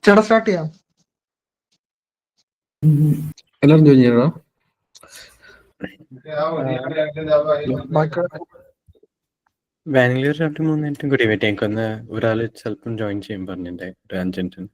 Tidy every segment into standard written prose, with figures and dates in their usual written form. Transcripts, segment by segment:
ചേട്ടാ സ്റ്റാർട്ട് ചെയ്യാം. എല്ലാവരും ജോയിൻ ചെയ്യണോ? വേണമെങ്കിൽ ഒരു 2-3 മിനിറ്റും കൂടി വെയിറ്റ് എനിക്കൊന്ന് ഒരാൾ ചിലപ്പം ജോയിൻ ചെയ്യാൻ പറഞ്ഞിട്ടുണ്ട് ഒരു 5 മിനിറ്റ്.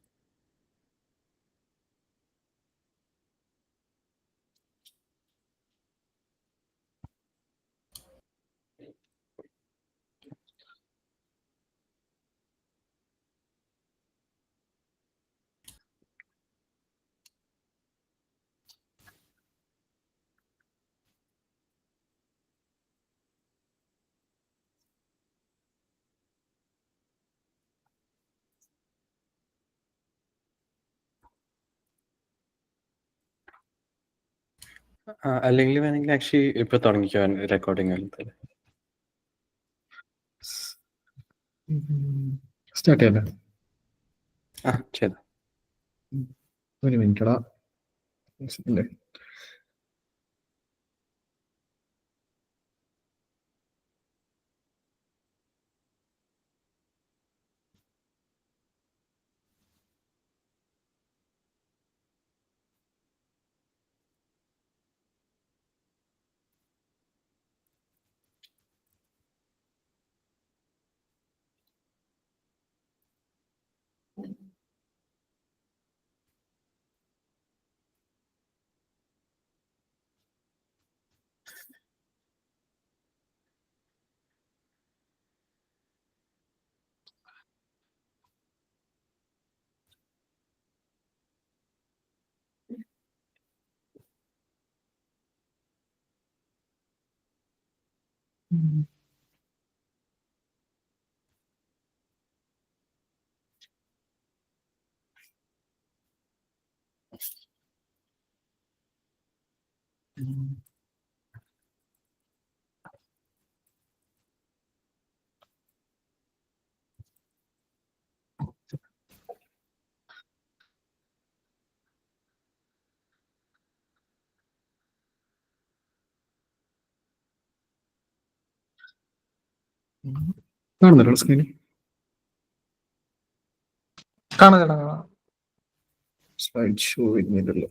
അല്ലെങ്കിൽ വേണമെങ്കിൽ ആക്ച്വലി ഇപ്പൊ തുടങ്ങിക്കോ റെക്കോർഡിംഗ്. സ്റ്റാർട്ട് ചെയ്യാലോ? ചെയ്ത ഒരു മിനിറ്റടാ. കാണുന്നുണ്ടോ സ്ക്രീനിൽ? കാണാം ചേട്ടാ, കാണാം. സ്ലൈഡ് ഷോ വരുന്നില്ലല്ലോ.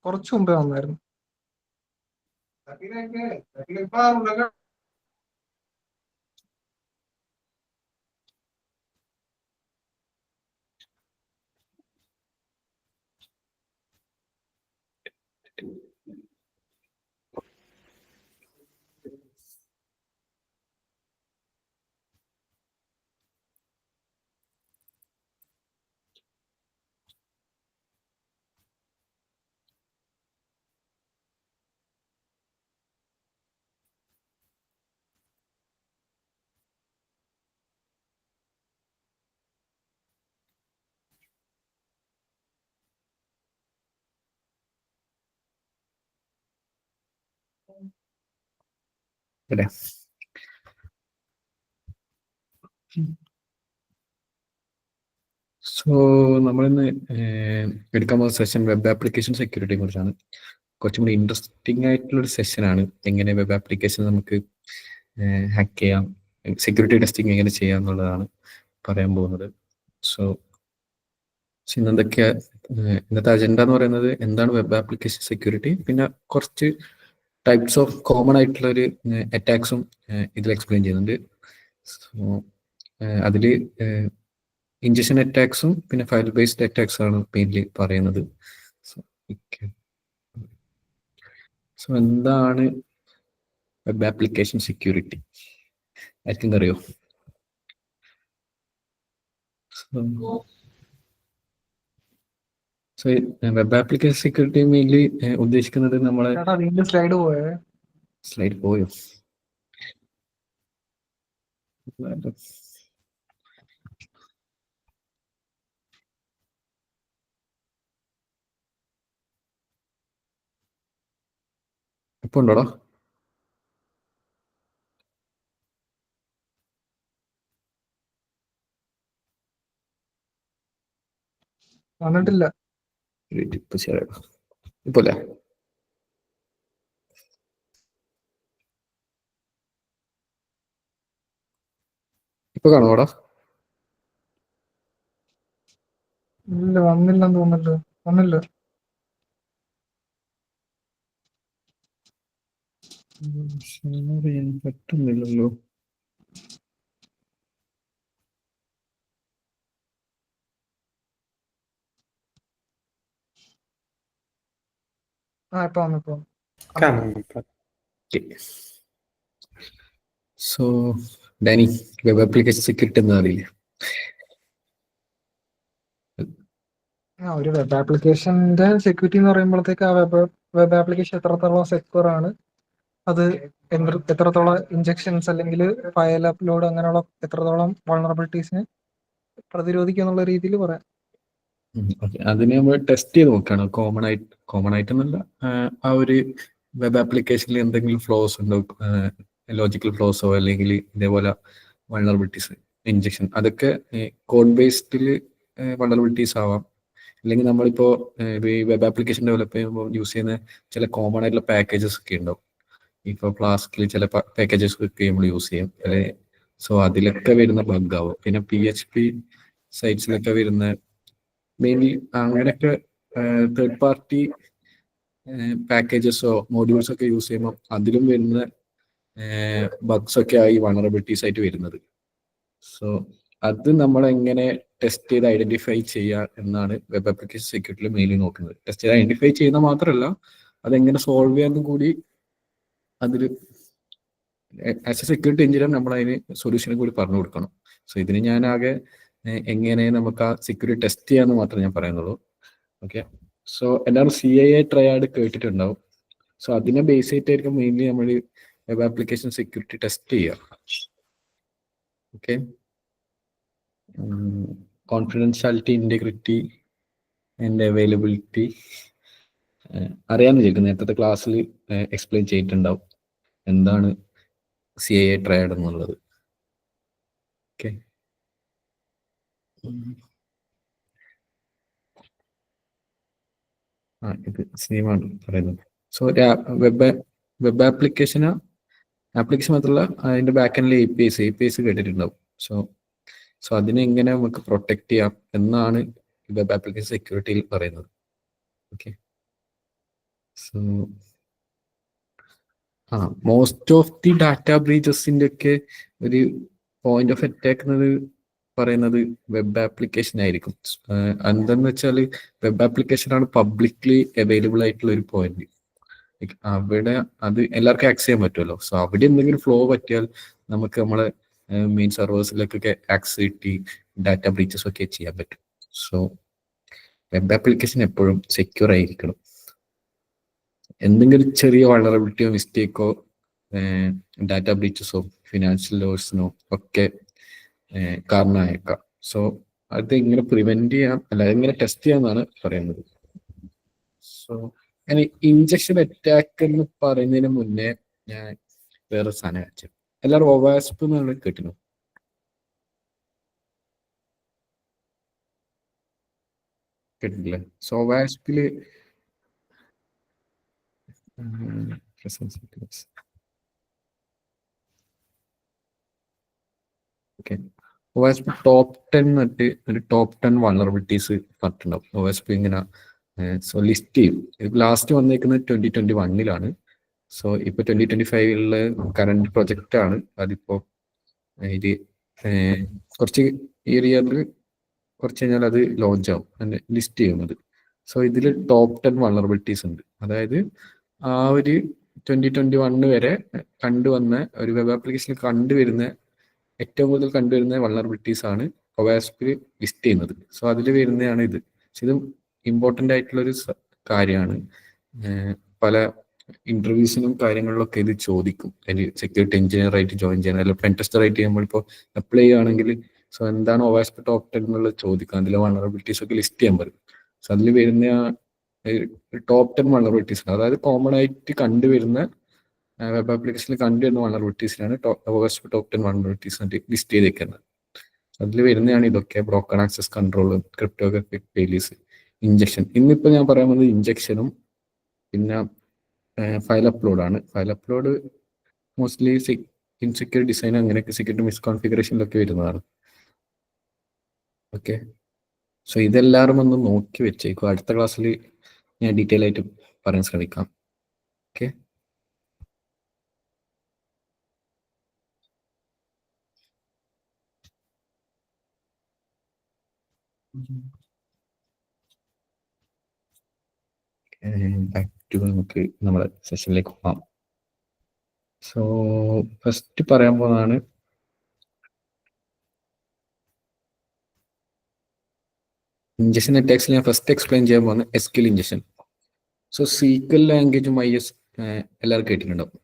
കുറച്ചു മുമ്പേ വന്നായിരുന്നു. ഇവിടെ സോ നമ്മളിന്ന് എടുക്കാൻ പോകുന്ന സെഷൻ വെബ് ആപ്ലിക്കേഷൻ സെക്യൂരിറ്റിയെ കുറിച്ചാണ്. കുറച്ചും കൂടി ഇൻട്രസ്റ്റിംഗ് ആയിട്ടുള്ളൊരു സെഷനാണ്. എങ്ങനെ വെബ് ആപ്ലിക്കേഷൻ നമുക്ക് ഹാക്ക് ചെയ്യാം, സെക്യൂരിറ്റി ടെസ്റ്റിംഗ് എങ്ങനെ ചെയ്യാം എന്നുള്ളതാണ് പറയാൻ പോകുന്നത്. സോ ഇന്നത്തെ അജണ്ട എന്ന് പറയുന്നത് എന്താണ് വെബ് ആപ്ലിക്കേഷൻ സെക്യൂരിറ്റി, പിന്നെ കുറച്ച് ടൈപ്സ് ഓഫ് കോമൺ ആയിട്ടുള്ള ഒരു അറ്റാക്സും ഇതിൽ എക്സ്പ്ലെയിൻ ചെയ്യുന്നുണ്ട്. സോ അതിൽ ഇഞ്ചക്ഷൻ അറ്റാക്സും പിന്നെ ഫയൽ ബേസ്ഡ് അറ്റാക്സ് ആണ് മെയിൻലി പറയുന്നത്. സോ എന്താണ് വെബ് ആപ്ലിക്കേഷൻ സെക്യൂരിറ്റി ആർക്കും അറിയോ? So web application security mainly ഉദ്ദേശിക്കുന്നത് നമ്മളെ സ്ലൈഡ് പോയോ? ഇപ്പൊ ഉണ്ടോടാ? വന്നിട്ടില്ല. ഇപ്പൊ ശരിയാ, ഇപ്പോലെ ഇപ്പൊ കാണുമോടാ? ഇല്ല, വന്നില്ലെന്ന് തോന്നുന്നല്ലോ. വന്നില്ല. അറിയാൻ പറ്റുന്നില്ലല്ലോ. ഇപ്പൊ വന്നു, ഇപ്പൊ വന്നു. കാണാം ഇപ്പൊ. So Danny, web application security എന്താ അറിയില്ല? ഒരു വെബ് ആപ്ലിക്കേഷന്റെ സെക്യൂരിറ്റി എന്ന് പറയുമ്പോഴത്തേക്ക് ആ വെബ് ആപ്ലിക്കേഷൻ എത്രത്തോളം സെക്യൂർ ആണ്, അത് എത്രത്തോളം ഇഞ്ചക്ഷൻസ് അല്ലെങ്കിൽ ഫയൽ അപ്ലോഡ് അങ്ങനെയുള്ള എത്രത്തോളം വൾണറബിലിറ്റീസിനെ പ്രതിരോധിക്കുക എന്നുള്ള രീതിയിൽ പറയാം. അതിനെ നമ്മൾ ടെസ്റ്റ് ചെയ്ത് നോക്കുകയാണ്. കോമൺ ആയിട്ടെന്നല്ല, ആ ഒരു വെബ് ആപ്ലിക്കേഷനിൽ എന്തെങ്കിലും ഫ്ലോസ് ഉണ്ടോ, ലോജിക്കൽ ഫ്ലോസോ അല്ലെങ്കിൽ ഇതേപോലെ വൾണറബിലിറ്റീസ്, ഇഞ്ചക്ഷൻ, അതൊക്കെ കോഡ് ബേസ്ഡിൽ വൾണറബിലിറ്റീസ് ആവാം. അല്ലെങ്കിൽ നമ്മളിപ്പോൾ ഈ വെബ് ആപ്ലിക്കേഷൻ ഡെവലപ്പ് ചെയ്യുമ്പോൾ യൂസ് ചെയ്യുന്ന ചില കോമൺ ആയിട്ടുള്ള പാക്കേജസ് ഒക്കെ ഉണ്ടാവും. ഇപ്പോൾ ഫ്ലാസ്കിൽ ചില പാക്കേജസ് ഒക്കെ നമ്മൾ യൂസ് ചെയ്യും അല്ലെ. സോ അതിലൊക്കെ വരുന്ന ബഗ് ആവും. പിന്നെ PHP സൈറ്റ്സിലൊക്കെ വരുന്ന മെയിൻലി അങ്ങനെയൊക്കെ തേർഡ് പാർട്ടി പാക്കേജസോ മോഡ്യൂൾസോ ഒക്കെ യൂസ് ചെയ്യുമ്പോൾ അതിലും വരുന്ന ബഗ്സ് ഒക്കെ ആയി വൾണറബിലിറ്റീസ് ആയിട്ട് വരുന്നത്. സോ അത് നമ്മൾ എങ്ങനെ ടെസ്റ്റ് ചെയ്ത് ഐഡന്റിഫൈ ചെയ്യുക എന്നാണ് വെബ് ആപ്ലിക്കേഷൻ സെക്യൂരിറ്റിയിൽ മെയിൻലി നോക്കുന്നത്. ടെസ്റ്റ് ചെയ്ത് ഐഡന്റിഫൈ ചെയ്യുന്ന മാത്രമല്ല, അതെങ്ങനെ സോൾവ് ചെയ്യാനും കൂടി അതിൽ ആസ് എ സെക്യൂരിറ്റി എഞ്ചിനീയർ നമ്മൾ അതിന് സൊല്യൂഷനും കൂടി പറഞ്ഞു കൊടുക്കണം. സോ ഇതിന് ഞാൻ ആകെ എങ്ങനെ നമുക്ക് ആ സെക്യൂരിറ്റി ടെസ്റ്റ് ചെയ്യാന്ന് മാത്രമേ ഞാൻ പറയുന്നുള്ളൂ. ഓക്കെ, സോ എല്ലാവരും CIA ട്രയാഡ് കേട്ടിട്ടുണ്ടാവും. സോ അതിനെ ബേസ് ചെയ്തിട്ടായിരിക്കും മെയിൻലി നമ്മൾ വെബ് ആപ്ലിക്കേഷൻ സെക്യൂരിറ്റി ടെസ്റ്റ് ചെയ്യുക. Okay, confidentiality, integrity and availability അറിയാമെന്ന് ചോദിക്കും. നേരത്തെ ക്ലാസ്സിൽ എക്സ്പ്ലെയിൻ ചെയ്തിട്ടുണ്ടാവും എന്താണ് CIA ട്രയാഡ് എന്നുള്ളത്. ഓക്കെ, ഇത് സെയിമാണ് പറയുന്നത്. സോ വെബ് ആപ്ലിക്കേഷൻ മാത്രമല്ല, അതിന്റെ ബാക്ക് എൻഡിൽ APIs കേട്ടിട്ടുണ്ടാവും. സോ അതിനെ എങ്ങനെ നമുക്ക് പ്രൊട്ടക്ട് ചെയ്യാം എന്നാണ് വെബ് ആപ്ലിക്കേഷൻ സെക്യൂരിറ്റിയിൽ പറയുന്നത്. Okay, so most of the data ബ്രീച്ചസിന്റെ ഒക്കെ ഒരു പോയിന്റ് ഓഫ് അറ്റാക്ക് എന്നത് പറയുന്നത് വെബ് ആപ്ലിക്കേഷൻ ആയിരിക്കും. എന്താന്ന് വെച്ചാൽ വെബ് ആപ്ലിക്കേഷൻ ആണ് പബ്ലിക്ലി അവൈലബിൾ ആയിട്ടുള്ള ഒരു പോയിന്റ്. അവിടെ അത് എല്ലാവർക്കും ആക്സസ് ചെയ്യാൻ പറ്റുമല്ലോ. സോ അവിടെ എന്തെങ്കിലും ഫ്ലോ പറ്റിയാൽ നമുക്ക് നമ്മളെ മെയിൻ സെർവേഴ്സിലേക്കൊക്കെ ആക്സസ് കിട്ടി ഡാറ്റ ബ്രീച്ചസ് ഒക്കെ ചെയ്യാൻ പറ്റും. സോ വെബ് ആപ്ലിക്കേഷൻ എപ്പോഴും സെക്യൂർ ആയിരിക്കണം. എന്തെങ്കിലും ചെറിയ വൾണറബിലിറ്റിയോ മിസ്റ്റേക്കോ ഡാറ്റ ബ്രീച്ചസോ ഫിനാൻഷ്യൽ ലോസിനോ ഒക്കെ കാരണമായേക്കാം. സോ അത് എങ്ങനെ പ്രിവെന്റ് ചെയ്യാം, അല്ല എങ്ങനെ ടെസ്റ്റ് ചെയ്യാന്നാണ് പറയുന്നത്. സോ ഞാൻ ഇഞ്ചക്ഷൻ അറ്റാക്ക് എന്ന് പറയുന്നതിന് മുന്നേ ഞാൻ വേറെ സാധനം കാണിച്ചു. എല്ലാവരും OWASP എന്നുള്ള കേട്ടിരുന്നു? കേട്ടിട്ടില്ലേ? സോ OWASPില് OWASP ടോപ്പ് 10 എന്നിട്ട് ഒരു ടോപ്പ് 10 വൾണറബിലിറ്റീസ് പറഞ്ഞിട്ടുണ്ടാവും. OWASP ഇങ്ങനെ സോ ലിസ്റ്റ് ചെയ്യും. ലാസ്റ്റ് വന്നേക്കുന്നത് 2021 സോ ഇപ്പൊ 2025 കറന്റ് പ്രൊജക്റ്റ് ആണ്. അതിപ്പോ ഇത് കുറച്ച് ഈ ഇയറിൽ കുറച്ച് കഴിഞ്ഞാൽ അത് ലോഞ്ച് ആവും, ലിസ്റ്റ് ചെയ്യുന്നത്. സോ ഇതിൽ ടോപ്പ് 10 വൾണറബിലിറ്റീസ് ഉണ്ട്. അതായത് ആ ഒരു 2021 വരെ കണ്ടുവന്ന ഒരു വെബ് ആപ്ലിക്കേഷനിൽ കണ്ടുവരുന്ന ഏറ്റവും കൂടുതൽ കണ്ടുവരുന്ന വൾണറബിലിറ്റീസ് ആണ് OWASP ലിസ്റ്റ് ചെയ്യുന്നത്. സോ അതിൽ വരുന്നതാണ് ഇത്. ഇത് ഇമ്പോർട്ടൻ്റ് ആയിട്ടുള്ളൊരു കാര്യമാണ്. പല ഇന്റർവ്യൂസിനും കാര്യങ്ങളിലൊക്കെ ഇത് ചോദിക്കും. സെക്യൂരിറ്റി എഞ്ചിനീയർ ആയിട്ട് ജോയിൻ ചെയ്യാൻ, അല്ലെങ്കിൽ പെൻ ടെസ്റ്റർ ആയിട്ട് നമ്മളിപ്പോൾ അപ്ലൈ ചെയ്യുകയാണെങ്കിൽ സോ എന്താണ് OWASP ടോപ്പ് 10 എന്നുള്ളത് ചോദിക്കാം. അതിലെ വൾണറബിലിറ്റീസ് ഒക്കെ ലിസ്റ്റ് ചെയ്യാൻ പറയും. സോ അതിൽ വരുന്ന ടോപ്പ് 10 വൾണറബിലിറ്റീസ്, അതായത് കോമൺ ആയിട്ട് കണ്ടുവരുന്ന വെബ് ആപ്ലിക്കേഷനിൽ കണ്ടുവരുന്ന വൾണറബിലിറ്റീസിനാണ് OWASP ടോപ്പ് 10 വൾണറബിലിറ്റീസ് ലിസ്റ്റ് ചെയ്തേക്കുന്നത്. അതിൽ വരുന്നതാണ് ഇതൊക്കെ: broken access control, cryptographic failures, injection. ഇന്നിപ്പോൾ ഞാൻ പറയാൻ വന്നത് ഇഞ്ചക്ഷനും പിന്നെ ഫയൽ അപ്ലോഡ് ആണ്. File upload mostly insecure design അങ്ങനെയൊക്കെ സെക്യൂരിറ്റി മിസ്കോൺഫിഗറേഷനിലൊക്കെ വരുന്നതാണ്. ഓക്കെ, സോ ഇതെല്ലാവരും ഒന്ന് നോക്കി വെച്ചേക്കും. അടുത്ത ക്ലാസ്സിൽ ഞാൻ ഡീറ്റെയിൽ ആയിട്ട് പറയാൻ ശ്രമിക്കാം. ഓക്കെ. ബാക്ക് ടു നമുക്ക് നമ്മുടെ സെഷനിലേക്ക് പോകാം. സോ ഫസ്റ്റ് പറയാൻ പോകുന്നതാണ് ഇഞ്ചക്ഷൻ അറ്റാക്സിൽ ഞാൻ ഫസ്റ്റ് എക്സ്പ്ലെയിൻ ചെയ്യാൻ പോകുന്നത് SQL injection. So SQL ലാംഗ്വേജും IS എല്ലാവരും കേട്ടിട്ടുണ്ടാവും.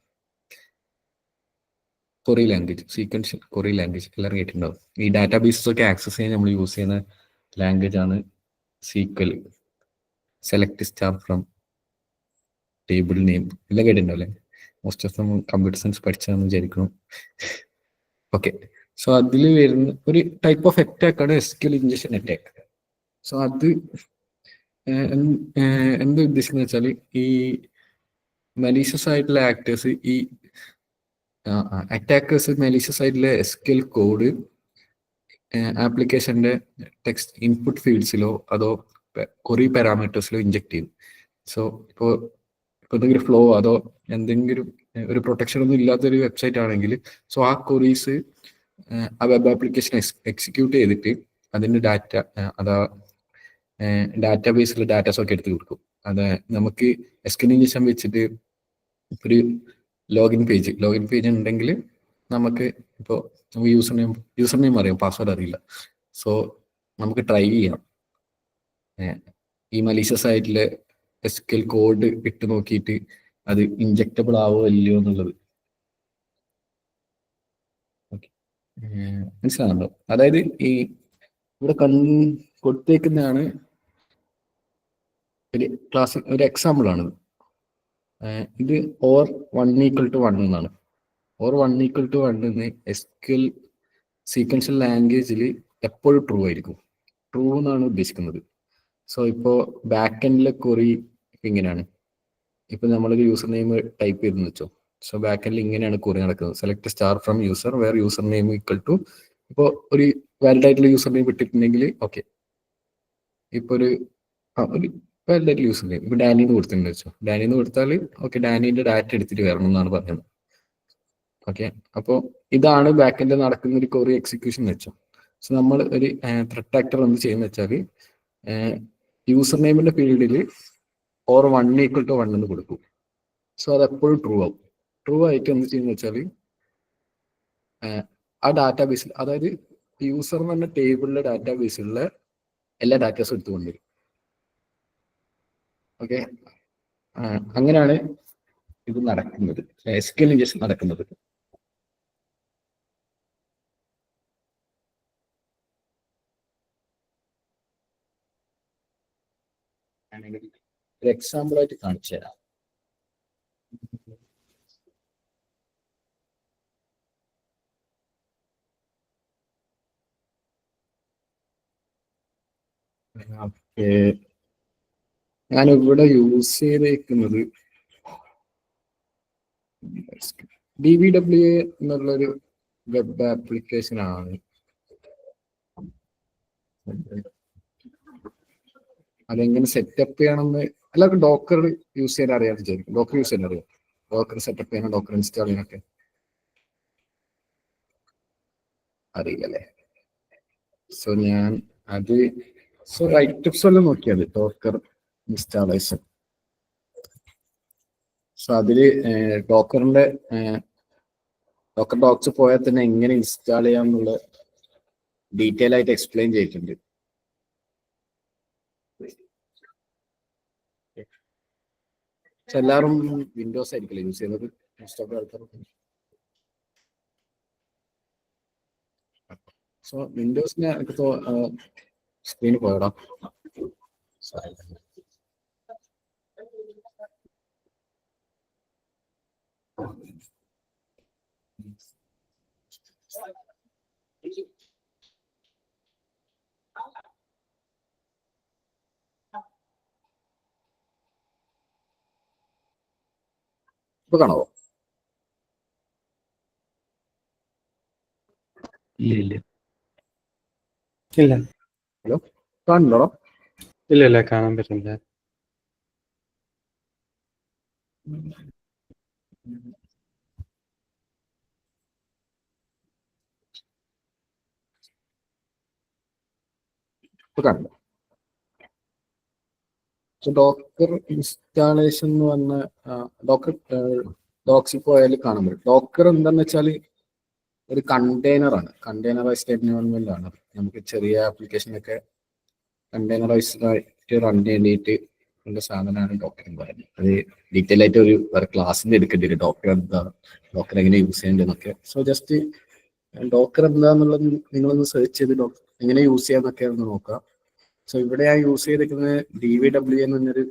കൊറി ലാംഗ്വേജ്, സീക്വൻഷ്യൽ കൊറി ലാംഗ്വേജ് എല്ലാവരും കേട്ടിട്ടുണ്ടാവും. ഈ ഡാറ്റാബേസസ് ഒക്കെ ആക്സസ് ചെയ്യാൻ നമ്മൾ യൂസ് ചെയ്യുന്ന ലാംഗ്വേജ് ആണ് SQL. Select star from table name എല്ലാം കേട്ടിട്ടുണ്ടാവില്ലേ? മോസ്റ്റ് ഓഫ് കമ്പ്യൂട്ടർ സയൻസ് പഠിച്ചാന്ന് വിചാരിക്കണം. ഓക്കെ. സോ അതിൽ വരുന്ന ഒരു ടൈപ്പ് ഓഫ് അറ്റാക്ക് ആണ് SQL ഇഞ്ചക്ഷൻ അറ്റാക്ക്. സോ അത് എന്ത് ഉദ്ദേശിക്കുന്നത് വെച്ചാൽ ഈ മലീഷ്യസ് ആയിട്ടുള്ള ആക്ടേഴ്സ്, ഈ അറ്റാക്കേഴ്സ് മലീഷ്യസ് ആയിട്ടുള്ള SQL കോഡ് ആപ്ലിക്കേഷന്റെ ടെക്സ്റ്റ് ഇൻപുട്ട് ഫീൽഡ്സിലോ അതോ കൊറി പാരാമീറ്റേഴ്സിലോ ഇഞ്ചെക്ട് ചെയ്യും. സോ ഇപ്പോൾ എന്തെങ്കിലും ഫ്ലോ അതോ എന്തെങ്കിലും ഒരു പ്രൊട്ടക്ഷൻ ഒന്നും ഇല്ലാത്തൊരു വെബ്സൈറ്റ് ആണെങ്കിൽ സോ ആ കൊറീസ് ആ വെബ് ആപ്ലിക്കേഷൻ എക്സിക്യൂട്ട് ചെയ്തിട്ട് അതിന്റെ അതാ ഡാറ്റാബേസിലെ ഡാറ്റാസ് ഒക്കെ എടുത്ത് കൊടുക്കും. അത് നമുക്ക് SQL ഇഞ്ചക്ഷൻ വെച്ചിട്ട് ഒരു ലോഗിൻ പേജ് ഉണ്ടെങ്കിൽ നമുക്ക് ഇപ്പോൾ യൂസർ നെയിം അറിയാം, പാസ്വേഡ് അറിയില്ല. സോ നമുക്ക് ട്രൈ ചെയ്യാം ഈ മലീഷ്യസ് ആയിട്ടുള്ള SQL കോഡ് ഇട്ട് നോക്കിയിട്ട് അത് ഇഞ്ചക്റ്റബിൾ ആവോ ഇല്ലയോ എന്നുള്ളത്. ഓക്കെ, മനസ്സിലാകുന്നുണ്ടോ? അതായത് ഈ ഇവിടെ കൊടുത്തേക്കുന്നതാണ് ഒരു എക്സാമ്പിൾ ആണ്. ഇത് ഓർ 1 = 1 എന്നാണ്. ഓർ 1 = 1 എന്ന് SQL സീക്വൻഷ്യൽ ലാംഗ്വേജിൽ എപ്പോഴും ട്രൂ ആയിരിക്കും. ട്രൂ എന്നാണ് ഉദ്ദേശിക്കുന്നത്. സോ ഇപ്പോൾ ബാക്ക് എൻഡിലെ കൊറി ഇങ്ങനെയാണ്. ഇപ്പൊ നമ്മളൊരു യൂസർ നെയിം ടൈപ്പ് ചെയ്തെന്ന് വെച്ചോ. സോ ബാക്ക് എൻഡിൽ ഇങ്ങനെയാണ് കൊറി നടക്കുന്നത്. Select star from user where user name = ഇപ്പോൾ ഒരു വാലിഡ് ആയിട്ടുള്ള യൂസർ നെയിം ഇട്ടിട്ടുണ്ടെങ്കിൽ ഓക്കെ. ഇപ്പൊ ഒരു വാലിഡ് ആയിട്ടുള്ള യൂസർ നെയിം ഇപ്പൊ ഡാനിന്ന് കൊടുത്തിട്ടുണ്ട് വെച്ചോ. ഡാനിന്ന് കൊടുത്താൽ ഓക്കെ, ഡാനിന്റെ ഡാറ്റ എടുത്തിട്ട് വരണം എന്നാണ് പറയുന്നത്. ഓക്കെ, അപ്പോൾ ഇതാണ് ബാക്ക് എൻഡിൽ നടക്കുന്ന ഒരു കൊറി എക്സിക്യൂഷൻ വെച്ചോ. സോ നമ്മൾ ഒരു ത്രെറ്റ് ആക്ടർ എന്ത് ചെയ്യുന്ന വെച്ചാൽ യൂസർ നെയിമിന്റെ ഫീൽഡിൽ ഓർ 1 = 1 എന്ന് കൊടുക്കും. സോ അത് എപ്പോഴും ട്രൂ ആവും. ട്രൂ ആയിട്ട് എന്ത് ചെയ്യുന്ന വെച്ചാൽ ആ ഡാറ്റാബേസിൽ, അതായത് യൂസർ എന്ന് പറഞ്ഞ ടേബിളിലെ ഡാറ്റാബേസിലുള്ള എല്ലാ ഡാറ്റാസും എടുത്തുകൊണ്ടുവരും. ഓക്കെ, അങ്ങനെയാണ് ഇത് നടക്കുന്നത്, SQL ഇഞ്ചക്ഷൻ നടക്കുന്നത്. ഒരു എക്സാമ്പിൾ ആയിട്ട് കാണിച്ചു തരാം. ഞാൻ ഇവിടെ യൂസ് ചെയ്തേക്കുന്നത് DBWA എന്നുള്ളൊരു വെബ് ആപ്ലിക്കേഷൻ ആണ്. അതെങ്ങനെ സെറ്റപ്പ് ചെയ്യണമെന്ന് എല്ലാവർക്കും ഡോക്കർ യൂസ് ചെയ്യാൻ അറിയാതെ വിചാരിക്കും. ഡോക്കർ യൂസ് ചെയ്യാൻ അറിയാം. ഡോക്കർ സെറ്റപ്പ് ചെയ്യണം, ഡോക്കർ ഇൻസ്റ്റാൾ ചെയ്യാനൊക്കെ അറിയില്ലല്ലേ? സോ ഞാൻ അത് റൈറ്റ് ടിപ്സ് എല്ലാം നോക്കിയത് ഡോക്കർ ഇൻസ്റ്റാളേഷൻ. സോ അതില് ഡോക്കറിന്റെ ഡോക്കർ ഡോക്സ് പോയാൽ തന്നെ എങ്ങനെ ഇൻസ്റ്റാൾ ചെയ്യാം എന്നുള്ള ഡീറ്റെയിൽ ആയിട്ട് എക്സ്പ്ലെയിൻ ചെയ്തിട്ടുണ്ട്. പക്ഷെ എല്ലാവരും വിൻഡോസ് ആയിരിക്കില്ല യൂസ് ചെയ്യുന്നത്. സോ വിൻഡോസിന് എനിക്ക് സ്ക്രീൻ പോയടാ. ഇപ്പൊ കാണാവോ? ഇല്ല. ഹലോ, കാണുന്നുണ്ടോ? ഇല്ല ഇല്ല, കാണാൻ പറ്റുന്നില്ല. ഇപ്പൊ കാണുന്നു. ഡോക്കർ ഇൻസ്റ്റാളേഷൻ എന്ന് പറഞ്ഞ ഡോക്കർ ഡോക്സിൽ പോയാൽ കാണാൻ പറ്റും. ഡോക്കർ എന്താന്ന് വെച്ചാൽ ഒരു കണ്ടെയ്നറാണ്, കണ്ടെയ്നറൈസ്ഡ് എൻവയോൺമെന്റ് ആണ്. നമുക്ക് ചെറിയ ആപ്ലിക്കേഷനൊക്കെ കണ്ടെയ്നറൈസ്ഡ് ആയിട്ട് റൺ ചെയ്തിട്ട് ഉള്ള സാധനമാണ് ഡോക്കർ എന്ന് പറയുന്നത്. അത് ഡീറ്റെയിൽ ആയിട്ട് ഒരു വേറെ ക്ലാസ്സിൽ എടുക്കേണ്ടി വരും, ഡോക്കർ എന്താ, ഡോക്കർ എങ്ങനെ യൂസ് ചെയ്യേണ്ടതെന്നൊക്കെ. സോ ജസ്റ്റ് ഡോക്കർ എന്താന്നുള്ളത് നിങ്ങളൊന്ന് സെർച്ച് ചെയ്ത് എങ്ങനെ യൂസ് ചെയ്യാന്നൊക്കെ ഒന്ന് നോക്കാം. സോ ഇവിടെ ഞാൻ യൂസ് ചെയ്തിരിക്കുന്നത് DVW എന്ന് പറഞ്ഞൊരു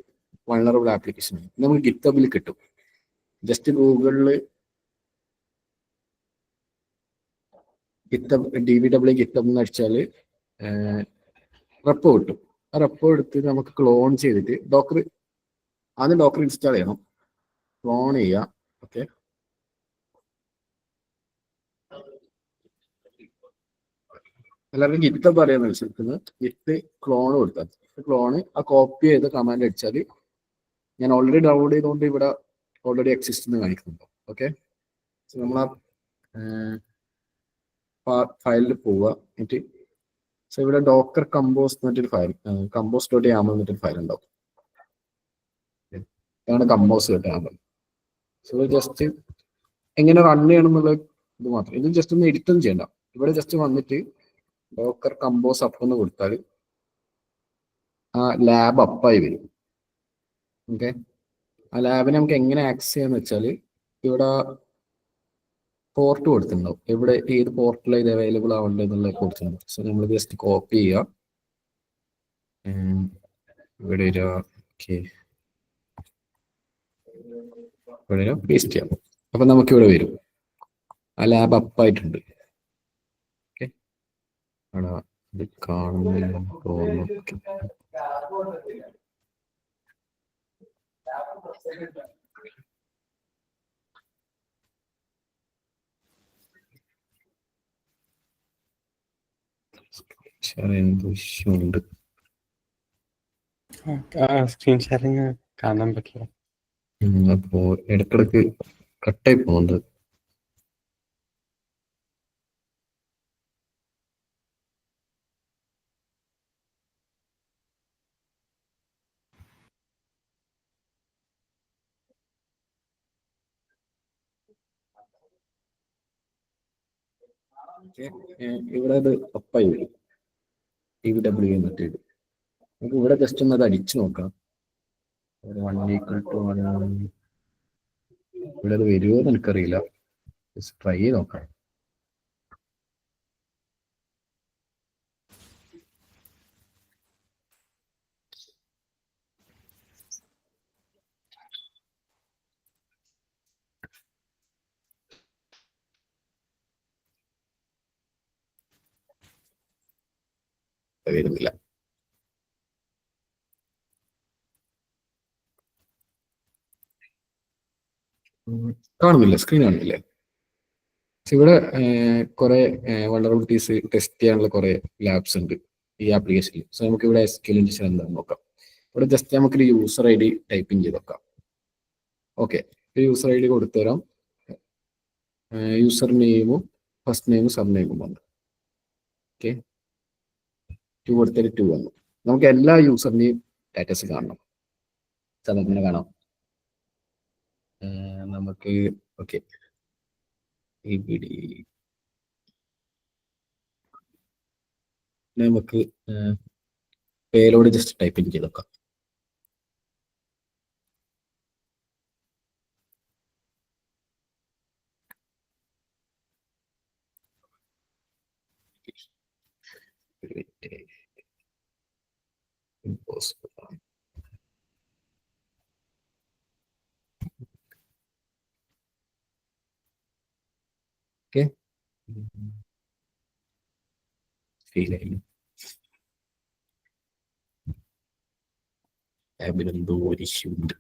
വൾണറബിൾ ആപ്ലിക്കേഷൻ ആണ്. നമുക്ക് ഗിറ്റബിൽ കിട്ടും. ജസ്റ്റ് ഗൂഗിളിൽ ഗിറ്റബ് DVW ഗിറ്റബ് എന്ന് അടിച്ചാൽ റെപ്പോ കിട്ടും. ആ റെപ്പോ എടുത്ത് നമുക്ക് ക്ലോൺ ചെയ്തിട്ട് ആദ്യം ഡോക്കർ ഇൻസ്റ്റാൾ ചെയ്യണം, ക്ലോൺ ചെയ്യുക. ഓക്കെ, എല്ലാവർക്കും ഗിറ്റബ് അറിയാന്ന് വെച്ചിരിക്കുന്നത്. ഗിറ്റ് ക്ലോൺ കൊടുത്താൽ ക്ലോണ് ആ കോപ്പി ചെയ്ത് കമാൻഡ് അടിച്ചാൽ, ഞാൻ ഓൾറെഡി ഡൗൺലോഡ് ചെയ്തുകൊണ്ട് ഇവിടെ ഓൾറെഡി എക്സിസ്റ്റ് എന്ന് കാണിക്കുന്നുണ്ട്. ഓക്കെ, നമ്മൾ ആ ഫയലിൽ പോവുക. എന്നിട്ട് സോ ഇവിടെ ഡോക്കർ കമ്പോസ് എന്നിട്ടൊരു ഫയൽ, കമ്പോസ്.yaml എന്നിട്ടൊരു ഫയൽ ഉണ്ടാവും. ഇതാണ് കമ്പോസ്.yaml. സോ ജസ്റ്റ് എങ്ങനെ റൺ ചെയ്യണം എന്നുള്ള ഇത് മാത്രം. ഇത് ജസ്റ്റ് ഒന്ന് എഡിറ്റും ചെയ്യണ്ട. ഇവിടെ ജസ്റ്റ് വന്നിട്ട് ഡോക്കർ കമ്പോസ് അപ്പ് എന്ന് കൊടുത്താൽ ആ ലാബ് അപ്പായി വരും. ഓക്കെ, ആ ലാബിനെ നമുക്ക് എങ്ങനെ ആക്സസ് ചെയ്യാന്ന് വെച്ചാൽ ഇവിടെ പോർട്ട് കൊടുത്തിട്ടുണ്ടാവും. എവിടെ ഏത് പോർട്ടിലാണ് ഇത് അവൈലബിൾ ആവേണ്ടത് എന്നുള്ളത് കൊടുത്തിട്ടുണ്ടാവും. സോ നമ്മൾ ജസ്റ്റ് കോപ്പി ചെയ്യുക, ഇവിടെ ഒരു ഇവിടെ പേസ്റ്റ് ചെയ്യാം. അപ്പൊ നമുക്ക് ഇവിടെ വരും, ആ ലാബ് അപ്പായിട്ടുണ്ട്. ഓക്കെ, ഇത് കാണുന്നില്ല തോന്നുന്നു. എന്തോ ഇഷ്യൂ ഉണ്ട്. സ്ക്രീൻ ഷെയറിങ് കാണാൻ പറ്റില്ല. അപ്പോ ഇടക്കിടക്ക് കട്ടായി പോകുന്നുണ്ട്. ഇവിടെ അത് അപ്പായി വരും, DVW എന്നിട്ട് നമുക്ക് ഇവിടെ ജസ്റ്റ് ഒന്ന് അത് അടിച്ചു നോക്കാം. 1 = 1. ഇവിടെ അത് വരുമോ എന്ന് എനിക്കറിയില്ല, ജസ്റ്റ് ട്രൈ ചെയ്ത് നോക്കാം. വരുന്നില്ല. കാണുന്നില്ല, സ്ക്രീൻ കാണുന്നില്ലേ? ഇവിടെ കുറെ വൾണറബിലിറ്റീസ് ടെസ്റ്റ് ചെയ്യാനുള്ള കുറെ ലാബ്സ് ഉണ്ട് ഈ ആപ്ലിക്കേഷനിൽ. സോ നമുക്ക് ഇവിടെ SQL ഇൻജക്ഷൻ എന്താണെന്ന് നോക്കാം. ഇവിടെ ജസ്റ്റ് നമുക്കൊരു യൂസർ ID ടൈപ്പിംഗ് ചെയ്ത് നോക്കാം. ഓക്കെ, യൂസർ ID കൊടുത്തു തരാം. യൂസർ നെയിമും ഫസ്റ്റ് നെയിമും സബ് നെയിമും വന്നു. ഓക്കെ, 2 കൊടുത്തിട്ട് 2 വന്നു. നമുക്ക് എല്ലാ യൂസറിനെയും സ്റ്റാറ്റസ് കാണണം. സാധാരണ കാണാം. നമുക്ക് ഓക്കെ, നമുക്ക് പേരോട് ജസ്റ്റ് ടൈപ്പിംഗ് ചെയ്ത് നോക്കാം. ഓക്കെ, എന്തോ ഒരു ഇഷ്യൂ ഉണ്ട്.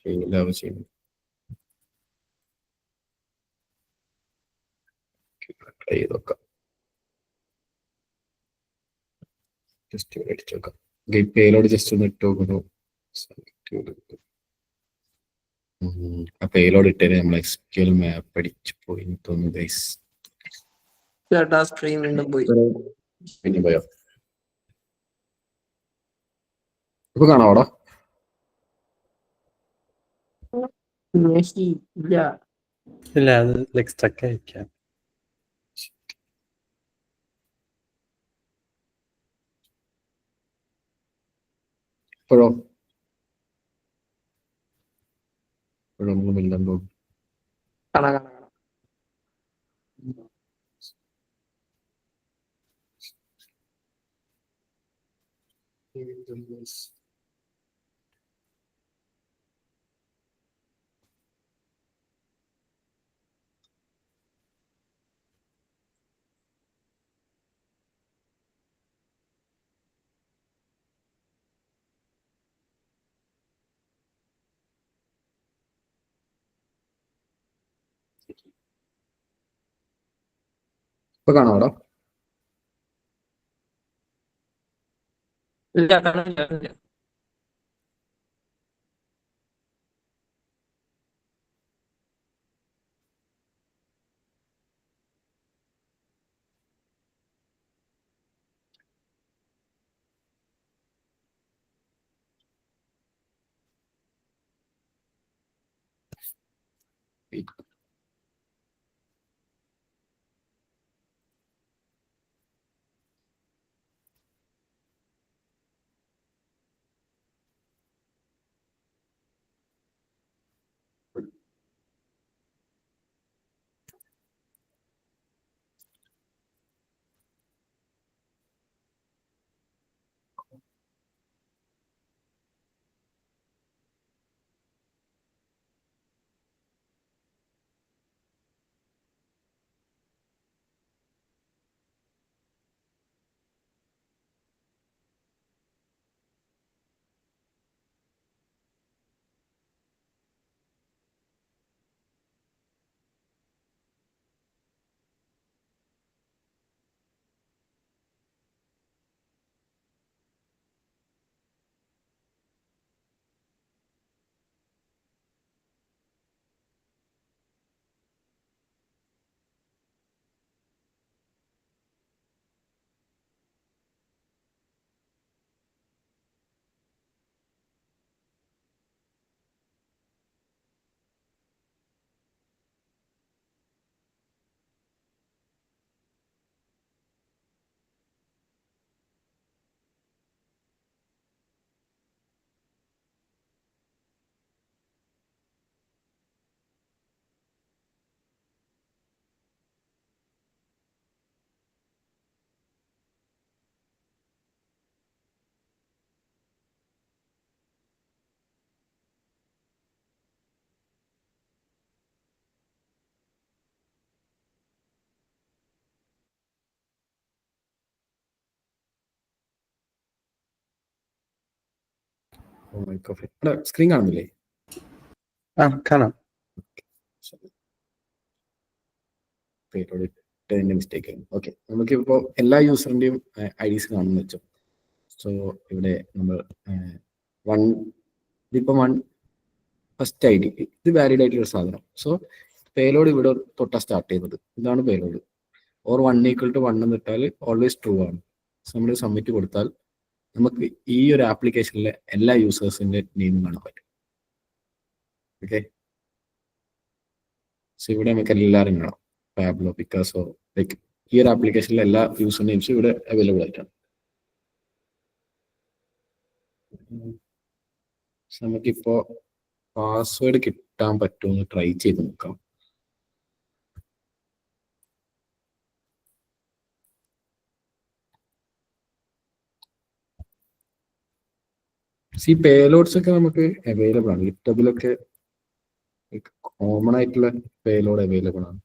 ഫെയിലാവുക ചെയ്യുന്നു. ട്രൈ ചെയ്ത് നോക്കാം. ജസ്റ്റ് അടിച്ചു നോക്കാം. പേലോട് ജസ്റ്റ് ഒന്ന് ഇട്ട് നോക്കുന്നു. ആ പേലോട് ഇട്ടേ നമ്മൾ SQL മാപ്പ് അടിച്ചു പോയി തോന്നുന്നു ഗൈസ്. ചേട്ടാ സ്ട്രീം വീണ്ടും പോയി. പിന്നെ പോയോ? ഇപ്പൊ കാണാവോടാ? ഇല്ല. ഇല്ല, അത് ലൈക്ക് സ്റ്റക്ക് ആയിരിക്കാം. ഇപ്പോഴോ? ഇപ്പോഴൊന്നും ഇല്ലെന്ന് തോന്നുന്നു. കാണാം കാണാം കാണാം. ഇപ്പൊ കാണാവോടാ? ഇല്ല കാണില്ല. സ്ക്രീൻ കാണുന്നില്ലേ? ആ കാണാം. മിസ്റ്റേക്ക് ആയിരുന്നു. ഓക്കെ, നമുക്കിപ്പോ എല്ലാ യൂസറിന്റെയും IDs കാണുമെന്ന് വെച്ചോ. സോ ഇവിടെ നമ്മൾ ഇതിപ്പോ ഫസ്റ്റ് ID ഇത് വാലിഡ് ആയിട്ടുള്ള സാധനം. സോ പേലോഡ് ഇവിടെ തൊട്ടാ സ്റ്റാർട്ട് ചെയ്യുന്നത്. ഇതാണ് പേലോഡ്. ഓർ 1 = 1 എന്ന് ഇട്ടാൽ ഓൾവേസ് ട്രൂ ആണ്. നമ്മൾ സബ്മിറ്റ് കൊടുത്താൽ നമുക്ക് ഈ ഒരു ആപ്ലിക്കേഷനിലെ എല്ലാ യൂസേഴ്സിന്റെ നെയിമും കാണാൻ പറ്റും. ഓക്കെ, സോ ഇവിടെ നമുക്ക് എല്ലാവരും കാണാം. പാബ്ലോ, പിക്കാസോ, ലൈക്ക് ഈ ഒരു ആപ്ലിക്കേഷനിലെ എല്ലാ യൂസർ നെയിംസും ഇവിടെ അവൈലബിൾ ആയിട്ടാണ്. നമുക്കിപ്പോ പാസ്വേഡ് കിട്ടാൻ പറ്റുമെന്ന് ട്രൈ ചെയ്ത് നോക്കാം. പേലോഡ്സ് ഒക്കെ നമുക്ക് അവൈലബിൾ ആണ്. ഗിറ്റബിലൊക്കെ കോമൺ ആയിട്ടുള്ള പേലോഡ് അവൈലബിൾ ആണ്.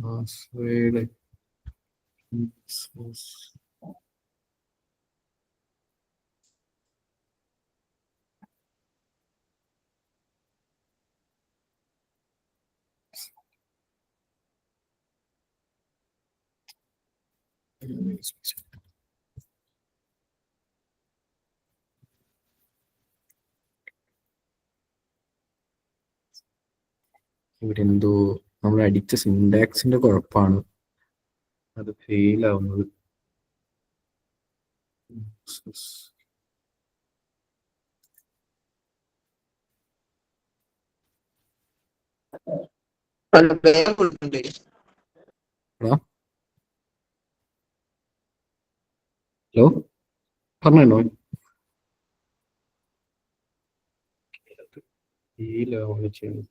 പാസ്വേഡ് ഇവിടെ എന്തോ നമ്മൾ അടിച്ച സിൻടാക്സിന്റെ കുഴപ്പമാണ് അത് ഫെയിൽ ആവുന്നത്. അല്ല, പേര് കൊടുക്കണ്ടേ? ഹലോ, പറഞ്ഞോ. ഫെയിൽ ആവുകയാണ് ചെയ്യുന്നത്.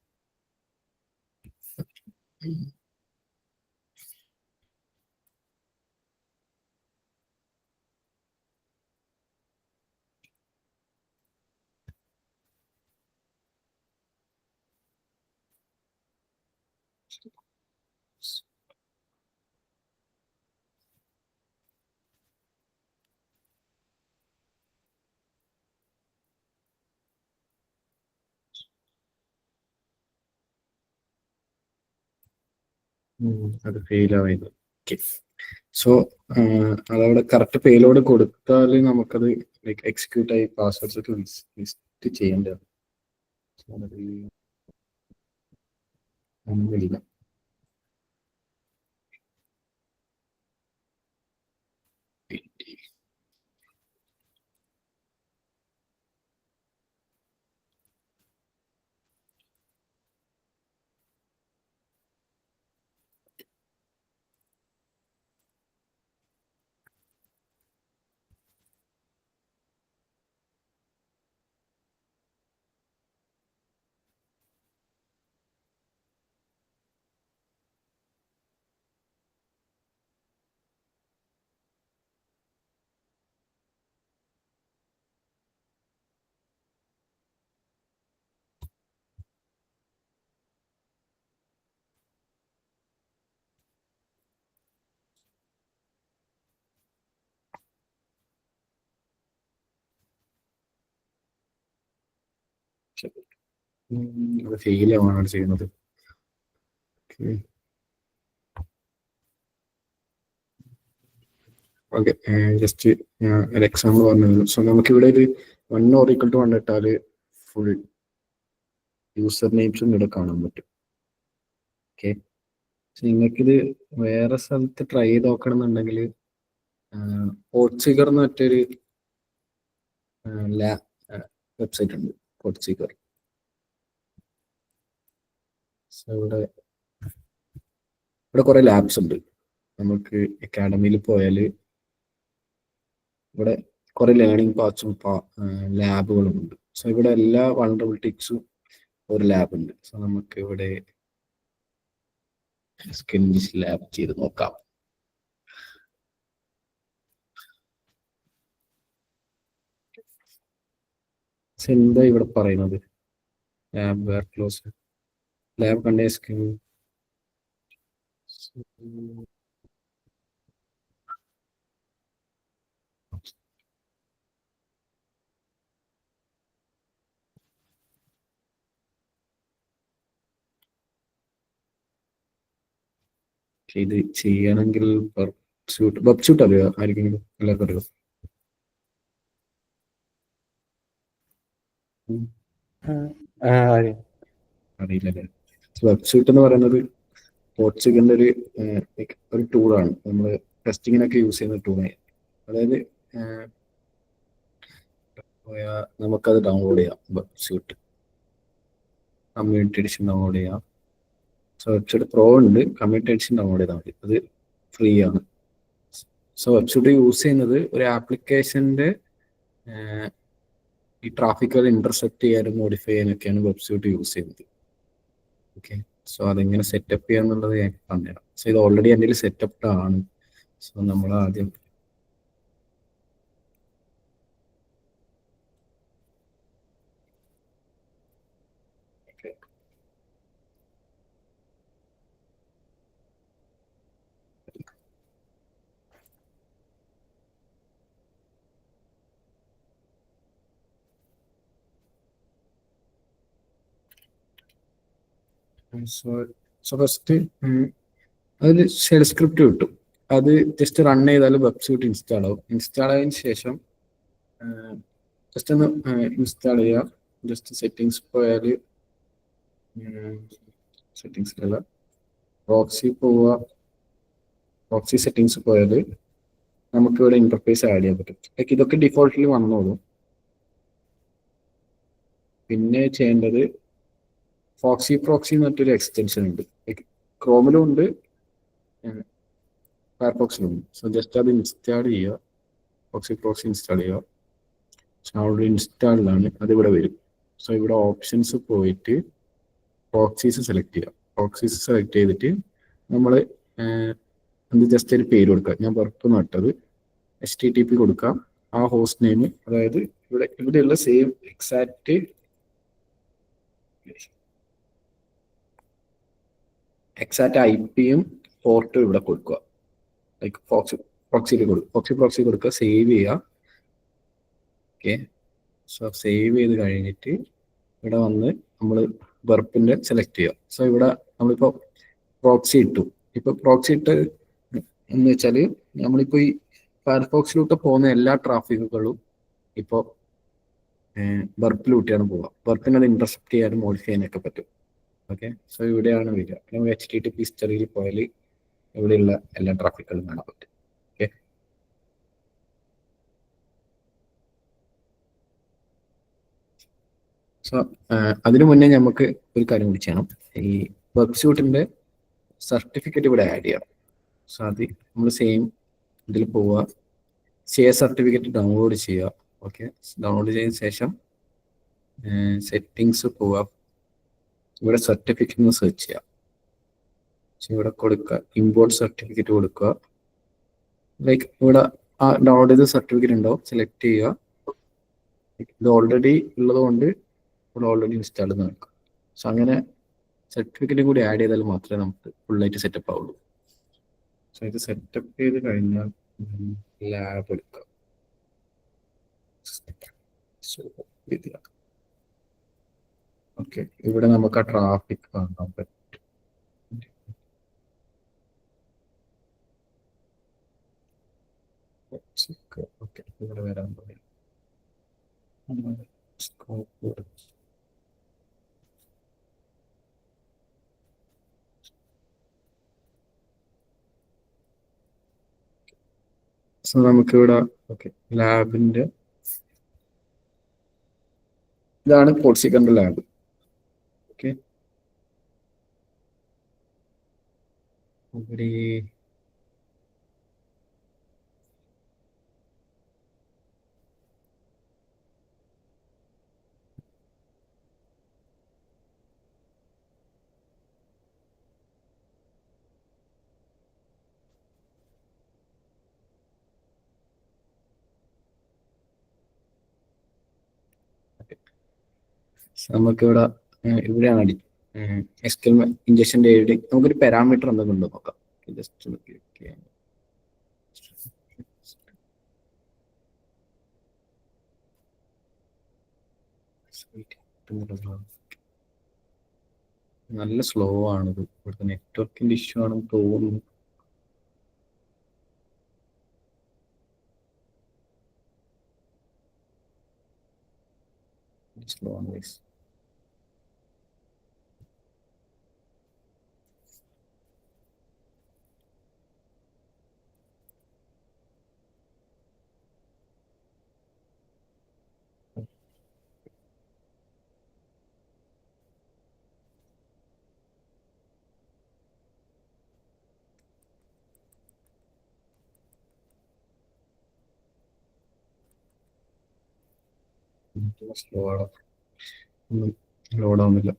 അത് ഫെയിൽ ആവുന്നത്. ഓക്കെ, സോ അതവിടെ കറക്റ്റ് പേലോഡ് കൊടുത്താൽ നമുക്കത് ലൈക്ക് എക്സിക്യൂട്ട് ആയി പാസ്വേഡ്സ് ഒക്കെ ലിസ്റ്റ് ചെയ്യേണ്ടതാണ്. ഒന്നുമില്ല. അത് ഫെയിൽ ആവാനാണ് ചെയ്യുന്നത്. ഓക്കെ, ജസ്റ്റ് ഒരു എക്സാമ്പിൾ പറഞ്ഞു. സോ നമുക്കിവിടെ ഒരു 1 or equal to 1 ഇട്ടാൽ ഫുൾ യൂസർ നെയിംസും ഇവിടെ കാണാൻ പറ്റും. ഓക്കെ, നിങ്ങൾക്കിത് വേറെ സ്ഥലത്ത് ട്രൈ ചെയ്ത് നോക്കണം എന്നുണ്ടെങ്കിൽ പോർട്സിഗർ എന്ന് മറ്റൊരു വെബ്സൈറ്റ് ഉണ്ട്. പോർട്സിഗർ. സോ ഇവിടെ കുറെ ലാബ്സ് ഉണ്ട്. നമുക്ക് അക്കാഡമിയിൽ പോയാൽ ഇവിടെ കുറെ ലേണിംഗ് പാർട്സും ലാബുകളും ഉണ്ട്. സോ ഇവിടെ എല്ലാ വൾണറബിലിറ്റീസും ഒരു ലാബ് ഉണ്ട്. സോ നമുക്ക് ഇവിടെ സ്കിൻ ലാബ് ചെയ്ത് നോക്കാം. എന്താ ഇവിടെ പറയുന്നത്? ലാബ് വേർ ക്ലോസ് ലാബ് കണ്ടേ സ്കിൻ. ഇത് ചെയ്യണമെങ്കിൽ വെബ്സ്യൂട്ട് അറിയോ? ആർക്കെങ്കിലും എല്ലാവർക്കും അറിയോ? അറിയില്ലല്ലേ. വെബ്സ്യൂട്ട് എന്ന് പറയുന്നത് പോർട്സിഗറിന്റെ ഒരു ടൂളാണ്. നമ്മൾ ടെസ്റ്റിങ്ങിനൊക്കെ യൂസ് ചെയ്യുന്ന ടൂളാണ്. അതായത് നമുക്കത് ഡൗൺലോഡ് ചെയ്യാം. വെബ്സ്യൂട്ട് കമ്മ്യൂണിറ്റി എഡിഷൻ ഡൗൺലോഡ് ചെയ്യാം. സോ വെബ്സൈറ്റ് പ്രോ ഉണ്ട്, കമ്മ്യൂണിറ്റി എഡിഷൻ ഡൗൺലോഡ് ചെയ്താൽ മതി. അത് ഫ്രീ ആണ്. സോ വെബ്സൈറ്റ് യൂസ് ചെയ്യുന്നത് ഒരു ആപ്ലിക്കേഷന്റെ ഈ ട്രാഫിക്കുകൾ ഇന്റർസെപ്റ്റ് ചെയ്യാനും മോഡിഫൈ ചെയ്യാനൊക്കെയാണ് വെബ്സൈറ്റ് യൂസ് ചെയ്യുന്നത്. ഓക്കെ, സോ അതെങ്ങനെ സെറ്റപ്പ് ചെയ്യാന്നുള്ളത് ഞാൻ പറഞ്ഞുതരാം. സോ ഇത് ഓൾറെഡി എൻ്റെ സെറ്റപ്ഡ് ആണ്. സോ നമ്മൾ ആദ്യം സോ സോ ഫസ്റ്റ് അതിൽ ഷെൽ സ്ക്രിപ്റ്റ് കിട്ടും. അത് ജസ്റ്റ് റൺ ചെയ്താൽ വെബ് സ്യൂട്ട് ഇൻസ്റ്റാൾ ആവും. ഇൻസ്റ്റാൾ ആയതിനു ശേഷം ജസ്റ്റ് ഒന്ന് ഇൻസ്റ്റാൾ ചെയ്യുക. ജസ്റ്റ് സെറ്റിങ്സ് പോയാൽ സെറ്റിങ്സിലല്ല, പ്രോക്സി പോവുക. പ്രോക്സി സെറ്റിങ്സ് പോയാൽ നമുക്ക് ഇവിടെ ഇന്റർഫേസ് ആഡ് ചെയ്യാൻ പറ്റും. ലൈക്ക് ഇതൊക്കെ ഡിഫോൾട്ടിൽ വന്നോളൂ. പിന്നെ ചെയ്യേണ്ടത് പ്രോക്സി എന്ന് പറഞ്ഞിട്ടൊരു എക്സ്റ്റൻഷൻ ഉണ്ട്. ലൈക്ക് ക്രോമിലും ഉണ്ട്, ഫയർഫോക്സിലും ഉണ്ട്. സോ ജസ്റ്റ് അത് ഇൻസ്റ്റാൾ ചെയ്യുക. പ്രോക്സി ഇൻസ്റ്റാൾ ചെയ്യുക. ഓൾറെഡി ഇൻസ്റ്റാളിലാണ്, അതിവിടെ വരും. സോ ഇവിടെ ഓപ്ഷൻസ് പോയിട്ട് പ്രോക്സീസ് സെലക്ട് ചെയ്യുക. പ്രോക്സീസ് സെലക്ട് ചെയ്തിട്ട് നമ്മൾ എന്ത് ജസ്റ്റ് ഒരു പേര് കൊടുക്കുക. ഞാൻ പുറത്ത് നട്ടത് HTTP കൊടുക്കാം. ആ ഹോസ്റ്റ് നെയിം, അതായത് ഇവിടെയുള്ള സെയിം എക്സാക്ട് IP-യും പോർട്ടും ഇവിടെ കൊടുക്കുക. ലൈക്ക് പ്രോക്സി കൊടുക്കുക, സേവ് ചെയ്യുക. ഓക്കെ, സോ സേവ് ചെയ്ത് കഴിഞ്ഞിട്ട് ഇവിടെ വന്ന് നമ്മൾ ബർപ്പിന്റെ സെലക്ട് ചെയ്യുക. സോ ഇവിടെ നമ്മളിപ്പോൾ പ്രോക്സി ഇട്ടു. ഇപ്പൊ പ്രോക്സി ഇട്ട് എന്ന് വെച്ചാൽ നമ്മളിപ്പോൾ ഈ ഫയർഫോക്സിലൂട്ട് പോകുന്ന എല്ലാ ട്രാഫിക്കുകളും ഇപ്പോൾ ബർപ്പിലൂട്ടിയാണ് പോവുക. ബർപ്പിനെ അത് ഇന്റർസെപ്റ്റ് ചെയ്യാനും മോഡിഫൈ ചെയ്യാനൊക്കെ പറ്റും. ഓക്കെ, സോ ഇവിടെയാണ് വരിക. നമ്മൾ HTTP ഹിസ്റ്ററിയിൽ പോയാൽ ഇവിടെയുള്ള എല്ലാ ട്രാഫിക്കുകളും കാണാൻ പറ്റും. ഓക്കെ, സോ അതിനു മുന്നേ നമുക്ക് ഒരു കാര്യം കൂടി ചെയ്യണം. ഈ വെബ് സ്യൂട്ടിന്റെ സർട്ടിഫിക്കറ്റ് ഇവിടെ ആഡ് ചെയ്യണം. സോ അത് നമ്മൾ സെയിം ഇതിൽ പോവുക, സർട്ടിഫിക്കറ്റ് ഡൗൺലോഡ് ചെയ്യുക. ഓക്കെ, ഡൗൺലോഡ് ചെയ്തതിനു ശേഷം സെറ്റിങ്സ് പോവുക. ഇവിടെ സർട്ടിഫിക്കറ്റ് സെർച്ച് ചെയ്യുക. ഇവിടെ കൊടുക്കുക, ഇമ്പോർട്ട് സർട്ടിഫിക്കറ്റ് കൊടുക്കുക. ലൈക്ക് ഇവിടെ ആ ഡൗൺലോഡ് ചെയ്ത സർട്ടിഫിക്കറ്റ് ഉണ്ടാവും, സെലക്ട് ചെയ്യുക. ഇത് ഓൾറെഡി ഉള്ളത് കൊണ്ട് ഇവിടെ ഓൾറെഡി ഇൻസ്റ്റാൾ ചെയ്ത് നോക്കുക. സോ അങ്ങനെ സർട്ടിഫിക്കറ്റ് കൂടി ആഡ് ചെയ്താൽ മാത്രമേ നമുക്ക് ഫുള്ളായിട്ട് സെറ്റപ്പ് ആവുള്ളൂ. സോ ഇത് സെറ്റപ്പ് ചെയ്ത് കഴിഞ്ഞാൽ ലാബ് എടുക്കുക. ഓക്കെ, ഇവിടെ നമുക്ക് ആ ട്രാഫിക് കാണാൻ പറ്റും. ഓക്കെ, ഇവിടെ വരാൻ പറയും. സോ നമുക്കിവിടെ ഓക്കെ ലാബിന്റെ ഇതാണ് പോർട്സിക്കറിന്റെ ലാബ്. ഓക്കെ, ഇവിടെ നമുക്കിവിടെ ഇവിടെയാണ് അടി എസ്കൽ ഇഞ്ചക്ഷൻ്റെ നമുക്കൊരു പാരാമീറ്റർ എന്തെങ്കിലും ഉണ്ടോ നോക്കാം. ജസ്റ്റ് ഒന്ന് ക്ലിക്ക് ചെയ്യാം. നല്ല സ്ലോ ആണിത്. ഇവിടുത്തെ നെറ്റ്വർക്കിന്റെ ഇഷ്യൂ ആണെന്ന് തോന്നുന്നു. സ്ലോ ആണ് ഗൈസ്. സ്ലോ ആണ്, ലോഡ് ആവുന്നില്ല.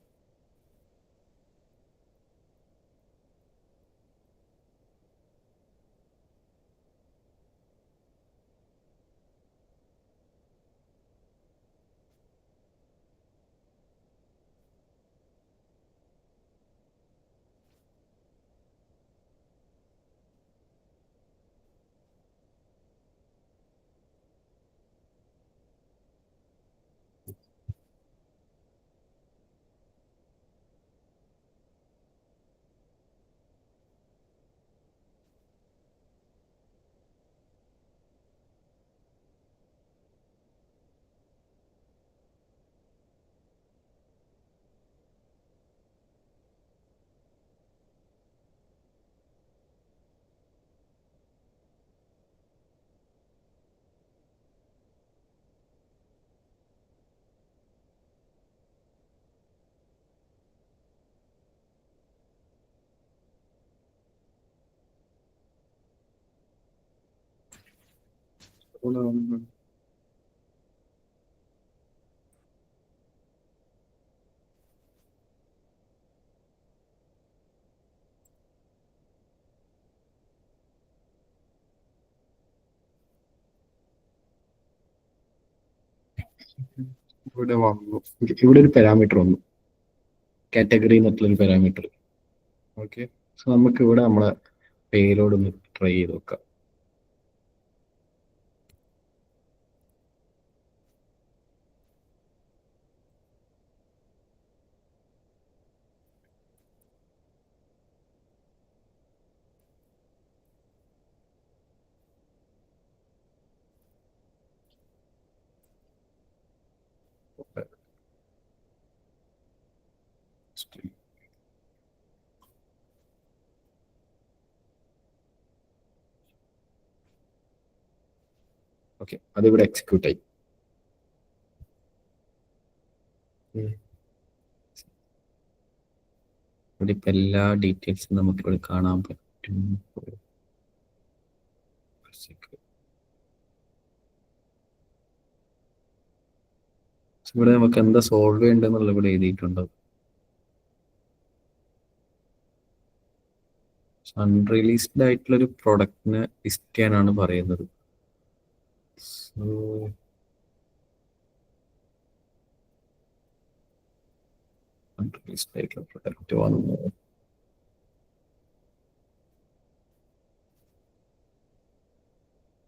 ഇവിടെ വന്നു. ഇവിടെ ഒരു പാരാമീറ്റർ വന്നു, കാറ്റഗറി എന്നിട്ടുള്ളൊരു പാരാമീറ്റർ. ഓക്കെ, സോ നമുക്ക് ഇവിടെ നമ്മളെ പേരോട് ഒന്ന് ട്രൈ ചെയ്ത് നോക്കാം. ഓക്കെ, അതിവിടെ എക്സിക്യൂട്ട് ആയി. ഇവിടെ ഇപ്പം എല്ലാ ഡീറ്റെയിൽസും നമുക്ക് ഇവിടെ കാണാൻ പറ്റും. ഇവിടെ നമുക്ക് എന്താ സോൾവ് ചെയ്യേണ്ടതെന്നുള്ള ഇവിടെ എഴുതിയിട്ടുണ്ടാവും. അൺറിലീസ്ഡ് ആയിട്ടുള്ളൊരു പ്രൊഡക്റ്റിനെ ലിസ്റ്റ് ചെയ്യാനാണ് പറയുന്നത്. സോ അൺറിലീസ്ഡ് ആയിട്ടുള്ള പ്രൊഡക്റ്റ് വന്നു.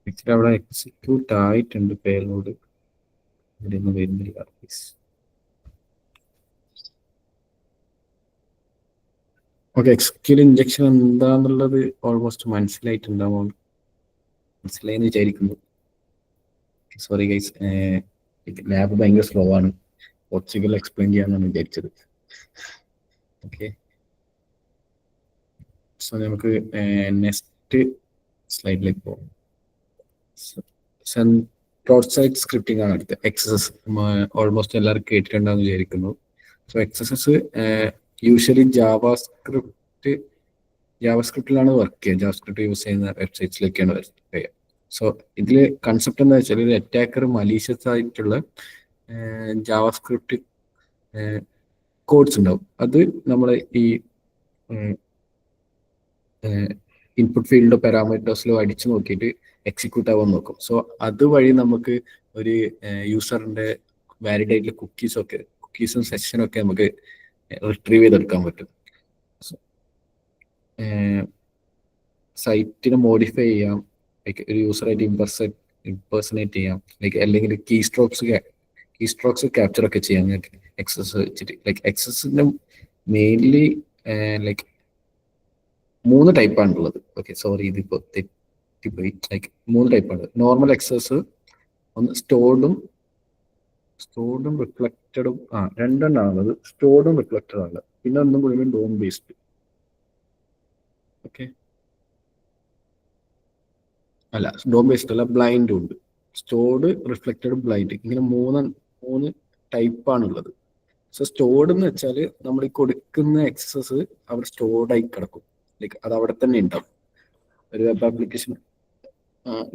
ആക്ച്വലി അവിടെ എക്സിക്യൂട്ട് ആയിട്ടുണ്ട് പേരോട്, ഇവിടെ ഒന്നും വരുന്നില്ല. ഓക്കെ, എക്സിക്യൂട്ട് ഇഞ്ചക്ഷൻ എന്താന്നുള്ളത് ഓൾമോസ്റ്റ് മനസ്സിലായിട്ടുണ്ടാവും, മനസ്സിലായെന്ന് വിചാരിക്കുന്നു. സോറി ഗൈസ്, ലാബ് ഭയങ്കര സ്ലോ ആണ്, പോർച്ചുഗൽ എക്സ്പ്ലെയിൻ ചെയ്യാന്നാണ് വിചാരിച്ചത്. ഓക്കെ, സോ നമുക്ക് നെക്സ്റ്റ് സ്ലൈഡിലേക്ക് പോകാം. ക്രോസ് സൈറ്റ് സ്ക്രിപ്റ്റിംഗ് ആണ് അടുത്ത. എക്സസസ് ഓൾമോസ്റ്റ് എല്ലാവർക്കും കേട്ടിട്ടുണ്ടാവും വിചാരിക്കുന്നു. സോ എക്സസസ് യൂഷ്വലി ജാവാസ്ക്രിപ്റ്റിലാണ് വർക്ക് ചെയ്യുക. ജാവാസ്ക്രിപ്റ്റ് യൂസ് ചെയ്യുന്ന വെബ്സൈറ്റ്സിലേക്കാണ് വർക്ക് ചെയ്യുക. സോ ഇതിൽ കൺസെപ്റ്റ് എന്താ വെച്ചാൽ, ഒരു അറ്റാക്കർ മലീഷ്യസ് ആയിട്ടുള്ള ജാവാസ്ക്രിപ്റ്റ് കോഡ്സ് ഉണ്ടാവും. അത് നമ്മൾ ഈ ഇൻപുട്ട് ഫീൽഡോ പാരാമീറ്റേഴ്സിലോ അടിച്ചു നോക്കിയിട്ട് എക്സിക്യൂട്ട് ആവാൻ നോക്കും. സോ അതുവഴി നമുക്ക് ഒരു യൂസറിന്റെ വാലിഡേറ്റിലെ കുക്കീസും സെഷനൊക്കെ നമുക്ക് റിട്രീവ് ചെയ്തെടുക്കാൻ പറ്റും. സൈറ്റിനെ മോഡിഫൈ ചെയ്യാം, ലൈക്ക് ഒരു യൂസറായിട്ട് ഇംപേഴ്സണേറ്റ് ചെയ്യാം, ലൈക്ക് അല്ലെങ്കിൽ കീ സ്ട്രോക്സ് ക്യാപ്ചർ ഒക്കെ ചെയ്യാം എക്സസ് വെച്ചിട്ട്. ലൈക്ക് എക്സസിന്റെ മെയിൻലി ലൈക്ക് 3 ടൈപ്പാണുള്ളത്. ഓക്കെ, സോറി ഇതിപ്പോ തെറ്റിപ്പോയി. ലൈക്ക് 3 ടൈപ്പാണ്. നോർമൽ എക്സസ്, ഒന്ന് സ്റ്റോർഡും റിഫ്ലക്റ്റഡും, രണ്ടെണ്ണാണുള്ളത്. സ്റ്റോർഡും റിഫ്ലക്റ്റഡ് ആണ്. പിന്നെ ഒന്നും കൂടി ഡോം ബേസ്ഡ്. ഓക്കെ, അല്ല ഡോം ബേസ്ഡ് അല്ല, ബ്ലൈൻഡും ഉണ്ട്. സ്റ്റോർഡ്, റിഫ്ലക്റ്റഡ്, ബ്ലൈൻഡ്, ഇങ്ങനെ മൂന്ന് ടൈപ്പാണുള്ളത്. സോ സ്റ്റോർഡ് എന്ന് വെച്ചാൽ നമ്മൾ ഈ കൊടുക്കുന്ന എക്സസ് അവിടെ സ്റ്റോർഡായി കിടക്കും. ലൈക്ക് അത് അവിടെ തന്നെ ഉണ്ടാവും. ഒരു വെബ് ആപ്ലിക്കേഷൻ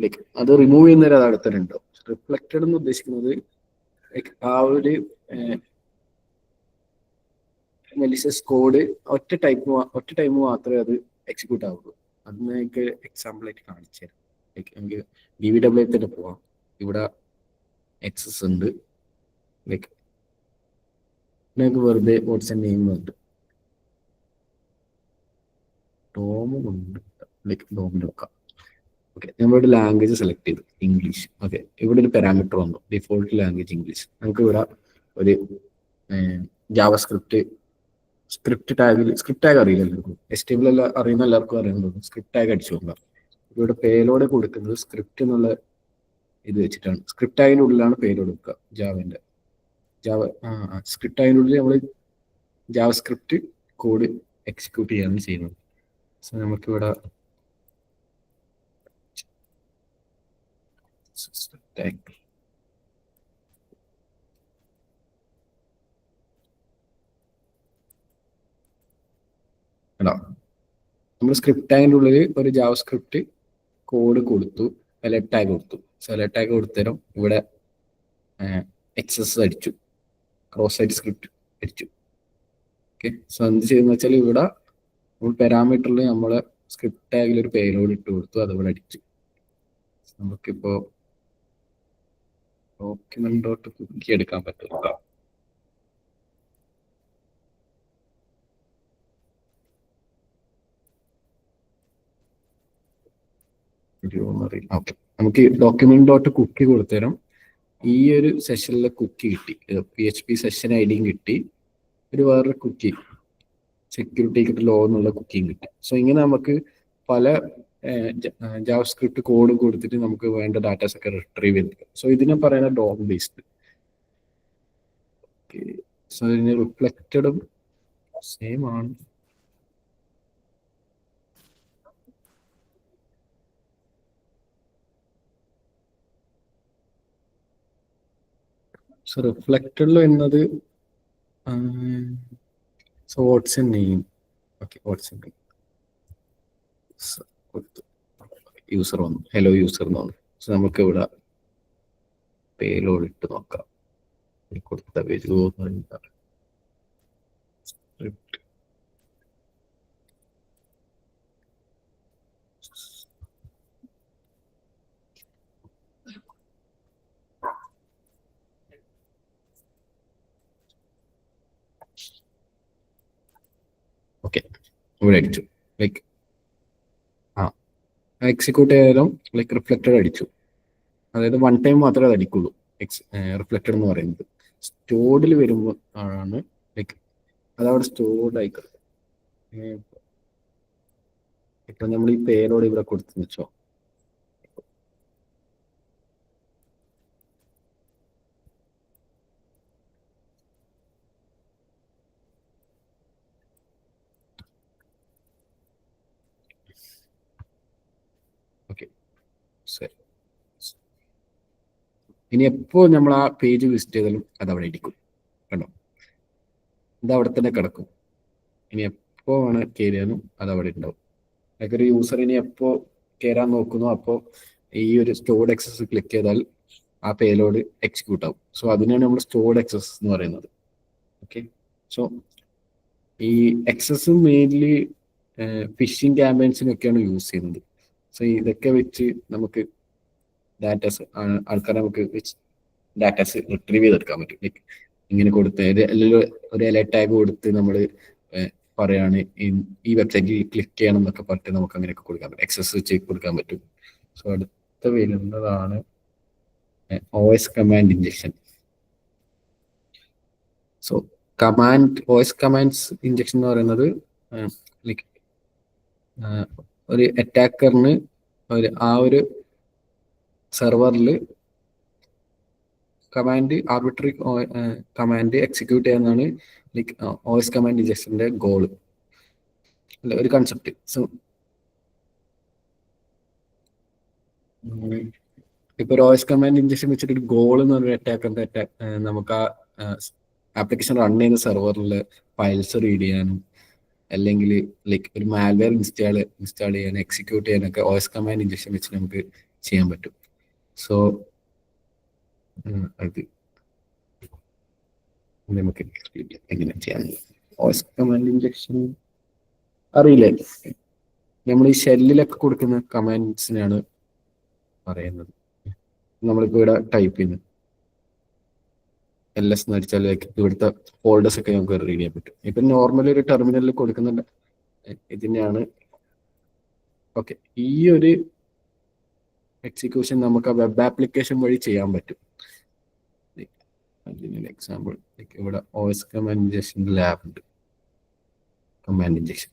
ലൈക്ക് അത് റിമൂവ് ചെയ്യുന്നവരെ അത് അവിടെ തന്നെ ഉണ്ടാവും. റിഫ്ലക്റ്റഡ് എന്ന് ഉദ്ദേശിക്കുന്നത് ലൈക്ക് ആ ഒരു മെലിഷ്യസ് കോഡ് ഒറ്റ ടൈം മാത്രമേ അത് എക്സിക്യൂട്ട് ആവുള്ളൂ. അത് നിങ്ങൾക്ക് എക്സാമ്പിൾ ആയിട്ട് കാണിച്ചു തരാം. ലൈക്ക് നമുക്ക് DVW തന്നെ പോവാം. ഇവിടെ എക്സസ് ഉണ്ട്. ലൈക്ക് നിങ്ങൾക്ക് വെറുതെ വാട്സ് നെയിം ഉണ്ട്, ഡോമും ഉണ്ട്. ലൈക്ക് ഡോമിൽ വെക്കാം. ഓക്കെ, നമ്മളിവിടെ ലാംഗ്വേജ് സെലക്ട് ചെയ്തു, ഇംഗ്ലീഷ്. ഓക്കെ, ഇവിടെ ഒരു പാരാമീറ്റർ വന്നു, ഡിഫോൾട്ട് ലാംഗ്വേജ് ഇംഗ്ലീഷ്. നമുക്ക് ഇവിടെ ഒരു സ്ക്രിപ്റ്റ് ടാഗ് അറിയില്ലല്ലോ, HTML എല്ലാം അറിയുന്ന എല്ലാവർക്കും അറിയുന്നത് സ്ക്രിപ്റ്റ് ടാഗ് അടിച്ചു നോക്കാം. ഇവിടെ പേലോഡ് കൊടുക്കുന്നത് സ്ക്രിപ്റ്റ് എന്നുള്ള ഇത് വെച്ചിട്ടാണ്. സ്ക്രിപ്റ്റ് ടാഗിൻ്റെ ഉള്ളിലാണ് പേലോഡ് കൊടുക്കുക. സ്ക്രിപ്റ്റ് ടാഗിനുള്ളിൽ നമ്മൾ ജാവാസ്ക്രിപ്റ്റ് കോഡ് എക്സിക്യൂട്ട് ചെയ്യാണ് ചെയ്യുന്നത്. സോ നമുക്കിവിടെ നമ്മൾ സ്ക്രിപ്റ്റ് ടാഗിൻ്റെ ഉള്ളിൽ ഒരു ജാവാസ്ക്രിപ്റ്റ് കോഡ് കൊടുത്തു, ടാഗ് കൊടുത്തു. സെലക്ട് ടാഗ് കൊടുത്തരും ഇവിടെ എക്സസ് അടിച്ചു, ക്രോസ് സൈറ്റ് സ്ക്രിപ്റ്റ് അടിച്ചു. ഓക്കെ, സോ എന്ത് ചെയ്യുന്ന വെച്ചാൽ ഇവിടെ പാരാമീറ്ററിൽ നമ്മളെ സ്ക്രിപ്റ്റ് ടാഗിൽ ഒരു പേരോട് ഇട്ട് കൊടുത്തു, അതിവിടെ അടിച്ചു. നമുക്കിപ്പോ ഡോക്യുമെന്റ് ഡോട്ട് കുക്കി എടുക്കാൻ പറ്റും. ഓക്കെ, നമുക്ക് ഡോക്യുമെന്റ് ഡോട്ട് കുക്കി കൊടുത്തരം ഈ ഒരു സെഷനിലെ കുക്കി കിട്ടി, PHP സെഷൻ ഐഡിയും കിട്ടി, ഒരു വേറൊരു കുക്കി സെക്യൂരിറ്റി ലോ എന്നുള്ള കുക്കിയും കിട്ടി. സോ ഇങ്ങനെ നമുക്ക് പല ജാവാസ്ക്രിപ്റ്റ് കോഡ് കൊടുത്തിട്ട് നമുക്ക് വേണ്ട ഡാറ്റാസ് ഒക്കെ റിട്രീവ് ചെയ്തെടുക്കാം. സോ ഇതിനെ പറയുന്നത് ഡോം ബേസ്ഡ്. സോ ഇതിന് റിഫ്ലക്റ്റഡും സെയിം ആണ്. സോ റിഫ്ലക്റ്റഡിൽ വരുന്നത് so what's a name. Okay, what's a name user വന്നു, ഹലോ യൂസർ എന്ന് പറഞ്ഞു. സോ നമുക്ക് ഇവിടെ പേലോഡ് ഇട്ട് നോക്കാം. കൊടുത്ത പേജ് ഓക്കെ, ഇവിടെ അടിച്ചു. ലൈക്ക് എക്സിക്യൂട്ട് ചെയ്താലും ലൈക്ക് റിഫ്ലക്റ്റഡ് അടിച്ചു. അതായത് വൺ ടൈം മാത്രമേ അത് അടിക്കുള്ളൂ. റിഫ്ലക്റ്റഡ് എന്ന് പറയുന്നത് സ്റ്റോർഡിൽ വരുമ്പോൾ ആണ് ലൈക്ക് അതവിടെ സ്റ്റോർഡ് ആയി കിടക്കും. ഇപ്പൊ നമ്മൾ ഈ പേരോട് ഇവിടെ കൊടുത്തു വെച്ചോ, ഓക്കെ ശരി. ഇനി എപ്പോ നമ്മൾ ആ പേജ് വിസിറ്റ് ചെയ്താലും അത് അവിടെ ഇരിക്കും. കണ്ടോ, ഇത് അവിടെ തന്നെ കിടക്കും. ഇനി എപ്പോ ആണ് കയറിയാലും അത് അവിടെ ഉണ്ടാവും. ലൈക്ക് ഒരു യൂസർ ഇനി എപ്പോ കയറാൻ നോക്കുന്നു അപ്പോൾ ഈ ഒരു സ്റ്റോർഡ് എക്സസ് ക്ലിക്ക് ചെയ്താൽ ആ പേലോഡ് എക്സിക്യൂട്ട് ആവും. സോ അതിനാണ് നമ്മൾ സ്റ്റോർഡ് എക്സസ് എന്ന് പറയുന്നത്. ഓക്കെ, സോ ഈ എക്സസ് മെയിൻലി ഫിഷിംഗ് ക്യാമ്പയിൻസിനൊക്കെയാണ് യൂസ് ചെയ്യുന്നത്. സോ ഇതൊക്കെ വെച്ച് നമുക്ക് ഡാറ്റാസ് ആൾക്കാരെ നമുക്ക് ഡാറ്റാസ് റിട്രീവ് ചെയ്തെടുക്കാൻ പറ്റും. ലൈക്ക് ഇങ്ങനെ കൊടുത്ത് അല്ലെങ്കിൽ ഒരു അലർട്ട് ടാഗ് കൊടുത്ത് നമ്മൾ പറയാണ് ഈ വെബ്സൈറ്റിൽ ക്ലിക്ക് ചെയ്യണം എന്നൊക്കെ പറഞ്ഞിട്ട് നമുക്ക് അങ്ങനെയൊക്കെ കൊടുക്കാൻ പറ്റും, എക്സസ് വെച്ച് കൊടുക്കാൻ പറ്റും. സോ അടുത്ത വരുന്നതാണ് OS command injection. So OS commands injection എന്ന് പറയുന്നത് ലൈക്ക് ഒരു അറ്റാക്കറിന് ആ ഒരു സെർവറിൽ കമാൻഡ് ആർബിട്രറി കമാൻഡ് എക്സിക്യൂട്ട് ചെയ്യാന്നാണ് ലൈക്ക് OS കമാൻഡ് ഇഞ്ചക്ഷന്റെ ഗോള്, അല്ല ഒരു കൺസെപ്റ്റ്. സോ ഇപ്പൊ ഒരു OS കമാൻഡ് ഇഞ്ചക്ഷൻ വെച്ചിട്ട് ഒരു ഗോൾ എന്ന് പറഞ്ഞ അറ്റാക്കറിന്റെ നമുക്ക് ആ ആപ്ലിക്കേഷൻ റൺ ചെയ്യുന്ന സെർവറിൽ ഫയൽസ് റീഡ് ചെയ്യാനും അല്ലെങ്കിൽ ലൈക്ക് ഒരു മാൽവെയർ ഇൻസ്റ്റാൾ ചെയ്യാൻ എക്സിക്യൂട്ട് ചെയ്യാനൊക്കെ OS കമാൻഡ് ഇഞ്ചക്ഷൻ വെച്ച് നമുക്ക് ചെയ്യാൻ പറ്റും. സോ അത് നമുക്ക് എങ്ങനെ ചെയ്യാൻ OS കമാൻഡ് ഇഞ്ചക്ഷൻ അറിയില്ലേ? നമ്മൾ ഈ ഷെല്ലിലൊക്കെ കൊടുക്കുന്ന കമാൻഡ്സിനാണ് പറയുന്നത്. നമ്മളിപ്പോ ഇവിടെ ടൈപ്പ് ചെയ്യുന്നത് LS എന്ന് അടിച്ചാൽ ഇവിടുത്തെ ഫോൾഡേഴ്സ് ഒക്കെ നമുക്ക് റീഡ് ചെയ്യാൻ പറ്റും. ഇപ്പൊ നോർമലി ഒരു ടെർമിനലിൽ കൊടുക്കുന്ന ഇതിനെയാണ്. ഓക്കെ, ഈ ഒരു എക്സിക്യൂഷൻ നമുക്ക് ആ വെബ് ആപ്ലിക്കേഷൻ വഴി ചെയ്യാൻ പറ്റും. എക്സാമ്പിൾ ഇവിടെ OS കമാൻഡ് ഇഞ്ചക്ഷൻ ലാബ് ഉണ്ട്, കമാൻഡ് ഇഞ്ചക്ഷൻ.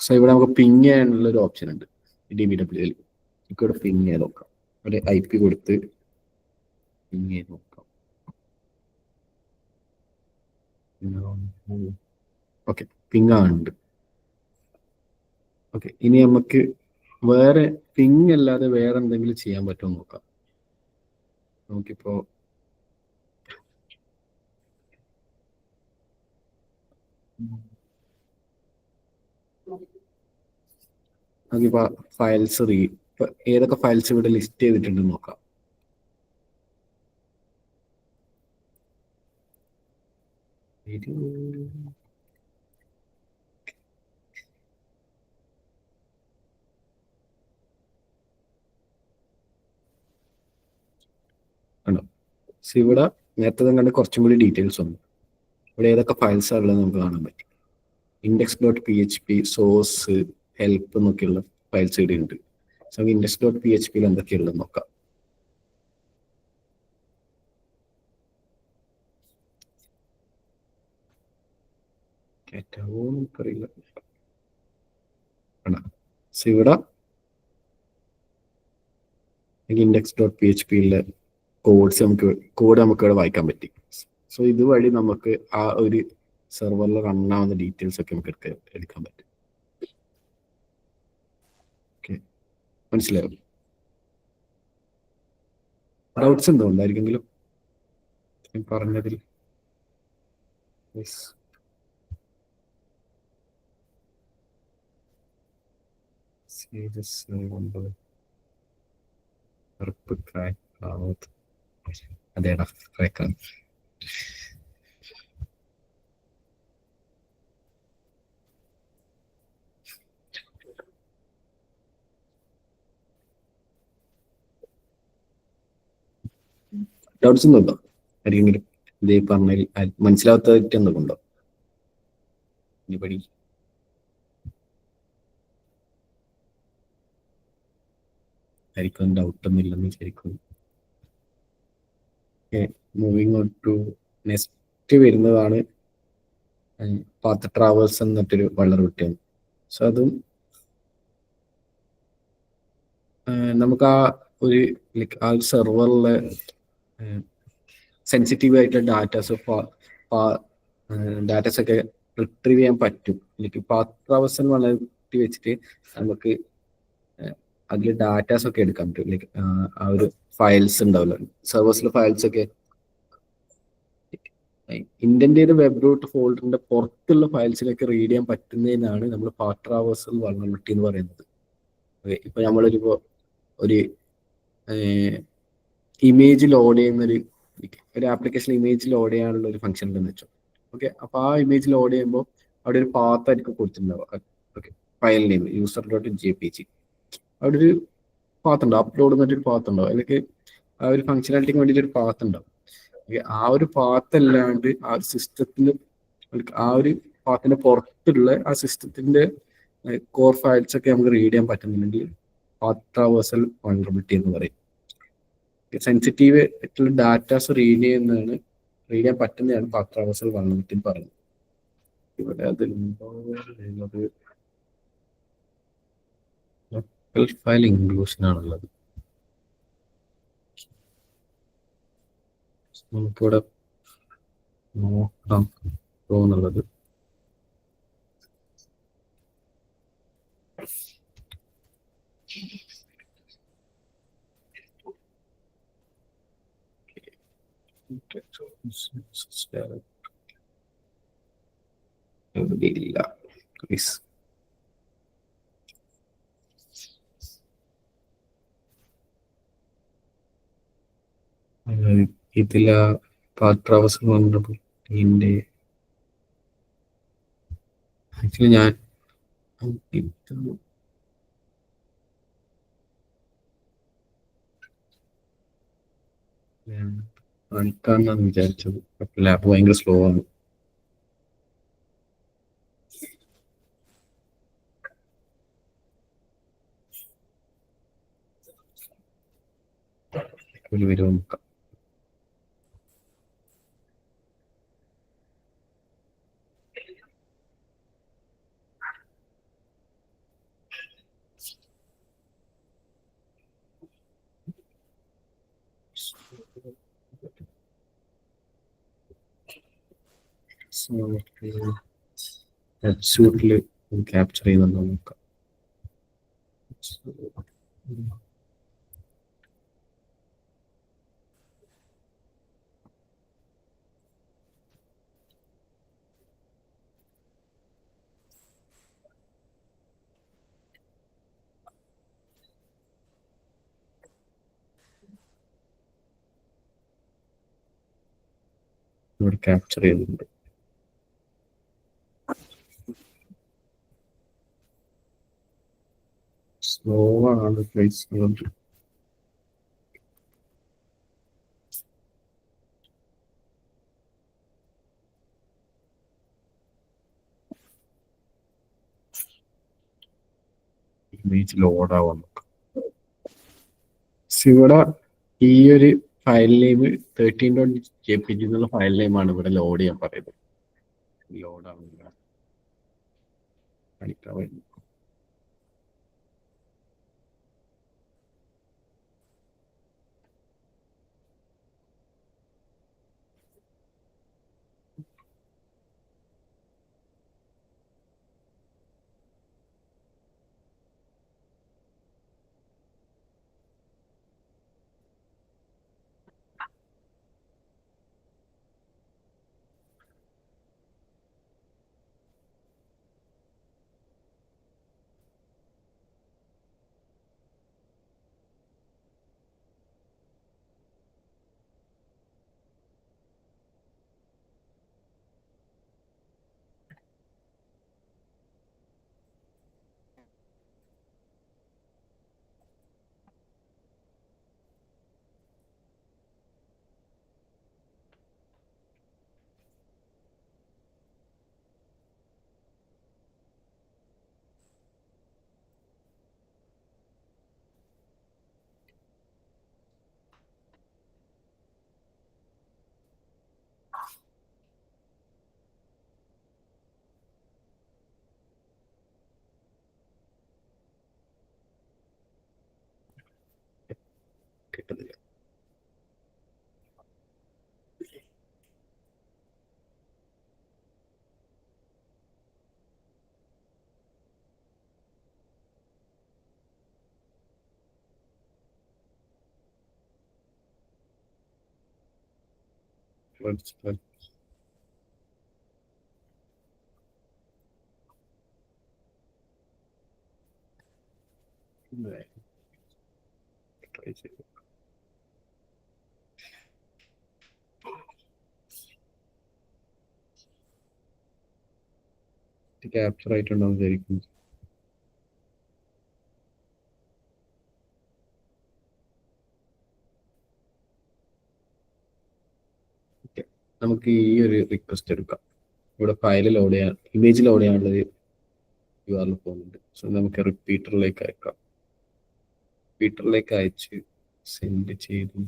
സോ ഇവിടെ നമുക്ക് പിങ് ചെയ്യാനുള്ള ഒരു ഓപ്ഷൻ ഉണ്ട് DBWL. ഇവിടെ പിങ് ചെയ്ത് നോക്കാം, ഒരു IP കൊടുത്ത് പിങ് ചെയ്ത് നോക്കാം. Okay, ping ആണുണ്ട്. ഓക്കെ, ഇനി നമുക്ക് വേറെ പിങ് അല്ലാതെ വേറെ എന്തെങ്കിലും ചെയ്യാൻ പറ്റുമോ നോക്കാം. നമുക്കിപ്പോ ഫയൽസ് ഏതൊക്കെ ഫയൽസ് ഇവിടെ ലിസ്റ്റ് ചെയ്തിട്ടുണ്ടെന്ന് നോക്കാം. ഇത് ആണോ? ഇവിടെ നേരത്തെ കണ്ട് കുറച്ചും കൂടി ഡീറ്റെയിൽസ് വന്നു. ഇവിടെ ഏതൊക്കെ ഫയൽസ് ഉള്ളത് നമുക്ക് കാണാൻ പറ്റും. index.php, സോഴ്സ്, ഹെൽപ്പ് എന്നൊക്കെയുള്ള ഫയൽസ് ഇവിടെ ഉണ്ട്. സോ index.php എന്തൊക്കെയുള്ളത് നോക്കാം. അറിയില്ല. ഇവിടെ index.php കോഡ് നമുക്ക് ഇവിടെ വായിക്കാൻ പറ്റി. സോ ഇതുവഴി നമുക്ക് ആ ഒരു സെർവറിൽ റണ്ണാവുന്ന ഡീറ്റെയിൽസ് ഒക്കെ നമുക്ക് എടുക്കാൻ പറ്റും. ഓക്കെ, മനസ്സിലായോ? ഡൗട്ട്സ് എന്തോ ഉണ്ടായിരിക്കെങ്കിലും പറഞ്ഞതിൽ? അതേടാ, ക്രാക്കാണ്. ഡൗട്ട്സ് ഒന്നും ഉണ്ടോ ആരെങ്കിലും? ഇതേ പറഞ്ഞതിൽ മനസ്സിലാവാത്തതായിട്ട് എന്തൊക്കെ ഉണ്ടോ? ആയിരിക്കും ഡൗട്ടൊന്നും ഇല്ലെന്ന് വിചാരിക്കുന്നു. മൂവിങ് ഓൺ ടു നെക്സ്റ്റ് വരുന്നതാണ് പാത്ത് ട്രാവേഴ്സ് എന്നിട്ടൊരു വളർവിട്ടാണ്. സോ അതും നമുക്ക് ആ ഒരു ആ ഒരു സെർവറിലെ സെൻസിറ്റീവ് ആയിട്ടുള്ള ഡാറ്റാസ് ഒക്കെ റിട്രീവ് ചെയ്യാൻ പറ്റും. പാത്ത് ട്രാവേഴ്സ് വളർത്തി വെച്ചിട്ട് നമുക്ക് അതിൽ ഡാറ്റാസ് ഒക്കെ എടുക്കാൻ പറ്റും. ആ ഒരു ഫയൽസ് ഉണ്ടാവില്ല, സെർവേഴ്സിലെ ഫയൽസ് ഒക്കെ ഇന്റന്റ് ചെയ്ത വെബ് റൂട്ട് ഫോൾഡറിന്റെ പുറത്തുള്ള ഫയൽസിലൊക്കെ റീഡ് ചെയ്യാൻ പറ്റുന്നതിനാണ് നമ്മൾ പാത്ത് ട്രാവേഴ്സൽ വൾനറബിലിറ്റി എന്ന് പറയുന്നത്. ഇപ്പൊ ഒരു ഇമേജ് ലോഡ് ചെയ്യുന്നൊരു ആപ്ലിക്കേഷൻ ഇമേജ് ലോഡ് ചെയ്യാനുള്ള ഒരു ഫംഗ്ഷൻ ഉണ്ടെന്ന് വെച്ചോ. ഓക്കെ, അപ്പൊ ആ ഇമേജ് ലോഡ് ചെയ്യുമ്പോൾ അവിടെ ഒരു പാത്ത് ആയിരിക്കും കൊടുത്തിട്ടുണ്ടാവുക. ഓക്കെ, ഫയൽ നെയിം user.jpg, അവിടെ ഒരു പാത്ത് ഉണ്ടാവും, അപ്ലോഡ് എന്നിട്ടൊരു പാത്ത് ഉണ്ടാവും, അല്ലെങ്കിൽ ആ ഒരു ഫംഗ്ഷനാലിറ്റിക്ക് വേണ്ടിയിട്ട് ഒരു പാത്ത് ഉണ്ടാവും. ആ ഒരു പാത്ത് അല്ലാണ്ട് ആ ഒരു സിസ്റ്റത്തിന്, ആ ഒരു പാത്തിന്റെ പുറത്തുള്ള ആ സിസ്റ്റത്തിന്റെ കോർ ഫയൽസ് ഒക്കെ നമുക്ക് റീഡ് ചെയ്യാൻ പറ്റുന്നുണ്ടെങ്കിൽ പാത്ത് ട്രാവേഴ്സൽ വൾനറബിലിറ്റി എന്ന് പറയും. സെൻസിറ്റീവ് ആയിട്ടുള്ള ഡാറ്റാസ് റീഡ് ചെയ്യാൻ പറ്റുന്നതാണ് പാത്ത് ട്രാവേഴ്സൽ വൾനറബിലിറ്റി എന്ന് പറയുന്നത്. ഇവിടെ അതിലുള്ളത് ലോക്കൽ ഫയൽ ഇൻക്ലൂഷൻ ആണുള്ളത്. നമുക്കിവിടെ നോക്കാം തോന്നുള്ളത്. ഇല്ല, ഇതില പാത്ത് ട്രാവേഴ്സൽ വൾനറബിലിറ്റിന്റെ ആക്ച്വലി ഞാൻ കാണിക്കാന്നാണ് വിചാരിച്ചത്. ലാപ്പ് ഭയങ്കര സ്ലോ ആണ്. വരുമോ നോക്കാം. ഹെഡ്സൂട്ടിൽ ക്യാപ്ചർ ചെയ്യുന്നുണ്ടോ നോക്കാം. ഇവിടെ ക്യാപ്ചർ ചെയ്തിട്ടുണ്ട്. സ്ലോ ആണ് പ്ലേസ് ഇമേജ് ലോഡ് ആവാൻ ഇവിടെ ഈ ഒരു ഫയൽ നെയിം 13.jpg എന്നുള്ള ഫയൽ നെയിമാണ് ഇവിടെ ലോഡ് ചെയ്യാൻ പറയുന്നത്. ലോഡ് ആവുന്നില്ല, കാണിക്കാൻ വരുന്നു. കിട്ടുന്നില്ല. Try ചെയ്തു. ക്യാപ്ചർ ആയിട്ടുണ്ടോ വിചാരിക്കുന്നു. നമുക്ക് ഈ ഒരു റിക്വസ്റ്റ് എടുക്കാം. ഇവിടെ ഫയൽ ലോഡ് ചെയ്യാൻ, ഇമേജ് ലോഡ് ചെയ്യാനുള്ളത് URL പോകുന്നുണ്ട്. സോ നമുക്ക് റിപ്പീറ്ററിലേക്ക് അയക്കാം. റിപ്പീറ്ററിലേക്ക് അയച്ച് സെൻഡ് ചെയ്ത്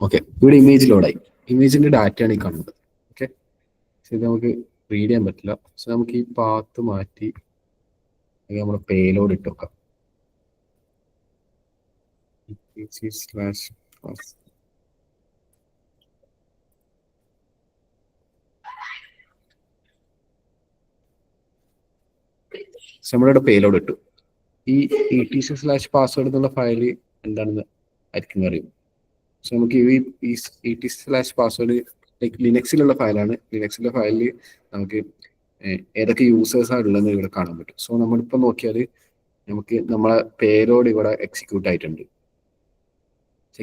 ഓക്കെ. ഇവിടെ ഇമേജ് ലോഡായി. ഇമേജിന്റെ ഡാറ്റയാണ് ഈ കാണുന്നത്. ഓക്കെ, ഇത് നമുക്ക് റീഡ് ചെയ്യാൻ പറ്റില്ല. സോ നമുക്ക് ഈ പാത്ത് മാറ്റി നമ്മുടെ പേലോഡ് ഇട്ട് വെക്കാം. നമ്മളിവിടെ പേലോഡ് ഇട്ടു. ഈ etc/password എന്നുള്ള ഫയല് എന്താണെന്ന് ആയിരിക്കും അറിയും. സോ നമുക്ക് ഈ etc/password ലൈക്ക് ലിനക്സിലുള്ള ഫയലാണ്. ലിനക്സിലെ ഫയലിൽ നമുക്ക് ഏതൊക്കെ യൂസേഴ്സാണ് ഉള്ളതെന്ന് ഇവിടെ കാണാൻ പറ്റും. സോ നമ്മളിപ്പോൾ നോക്കിയാൽ നമുക്ക് നമ്മളെ പേരോട് ഇവിടെ എക്സിക്യൂട്ട് ആയിട്ടുണ്ട്.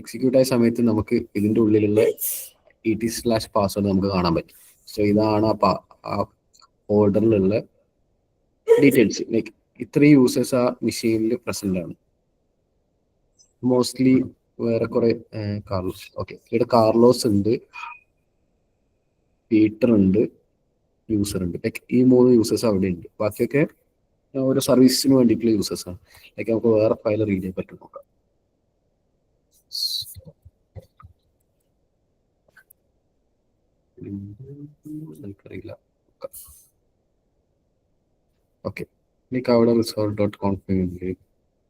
എക്സിക്യൂട്ട് ആയ സമയത്ത് നമുക്ക് ഇതിൻ്റെ ഉള്ളിലുള്ള etc/password നമുക്ക് കാണാൻ പറ്റും. സോ ഇതാണ് ആ ഓർഡറിലുള്ള ഡീറ്റെയിൽസ്. ലൈക്ക് ഇത്രയും യൂസേഴ്സ് ആ മെഷീനിൽ പ്രസന്റ് ആണ്. മോസ്റ്റ്ലി വേറെ കുറെ കാർലോസ്. ഓക്കെ, ഇവിടെ കാർലോസ് ഉണ്ട്, പീറ്റർ ഉണ്ട്, യൂസർ ഉണ്ട്. ലൈക്ക് ഈ 3 യൂസേഴ്സ് അവിടെ ഉണ്ട്. ബാക്കിയൊക്കെ ഓരോ സർവീസിന് വേണ്ടിയിട്ടുള്ള യൂസേഴ്സ് ആണ്. ലൈക്ക് നമുക്ക് വേറെ ഫയൽ റീഡ് ചെയ്യാൻ പറ്റും. നോക്കാം. എനിക്കറിയില്ല. ഓക്കെ, ലൈക്ക് അവിടെ result.conf ഉണ്ട്.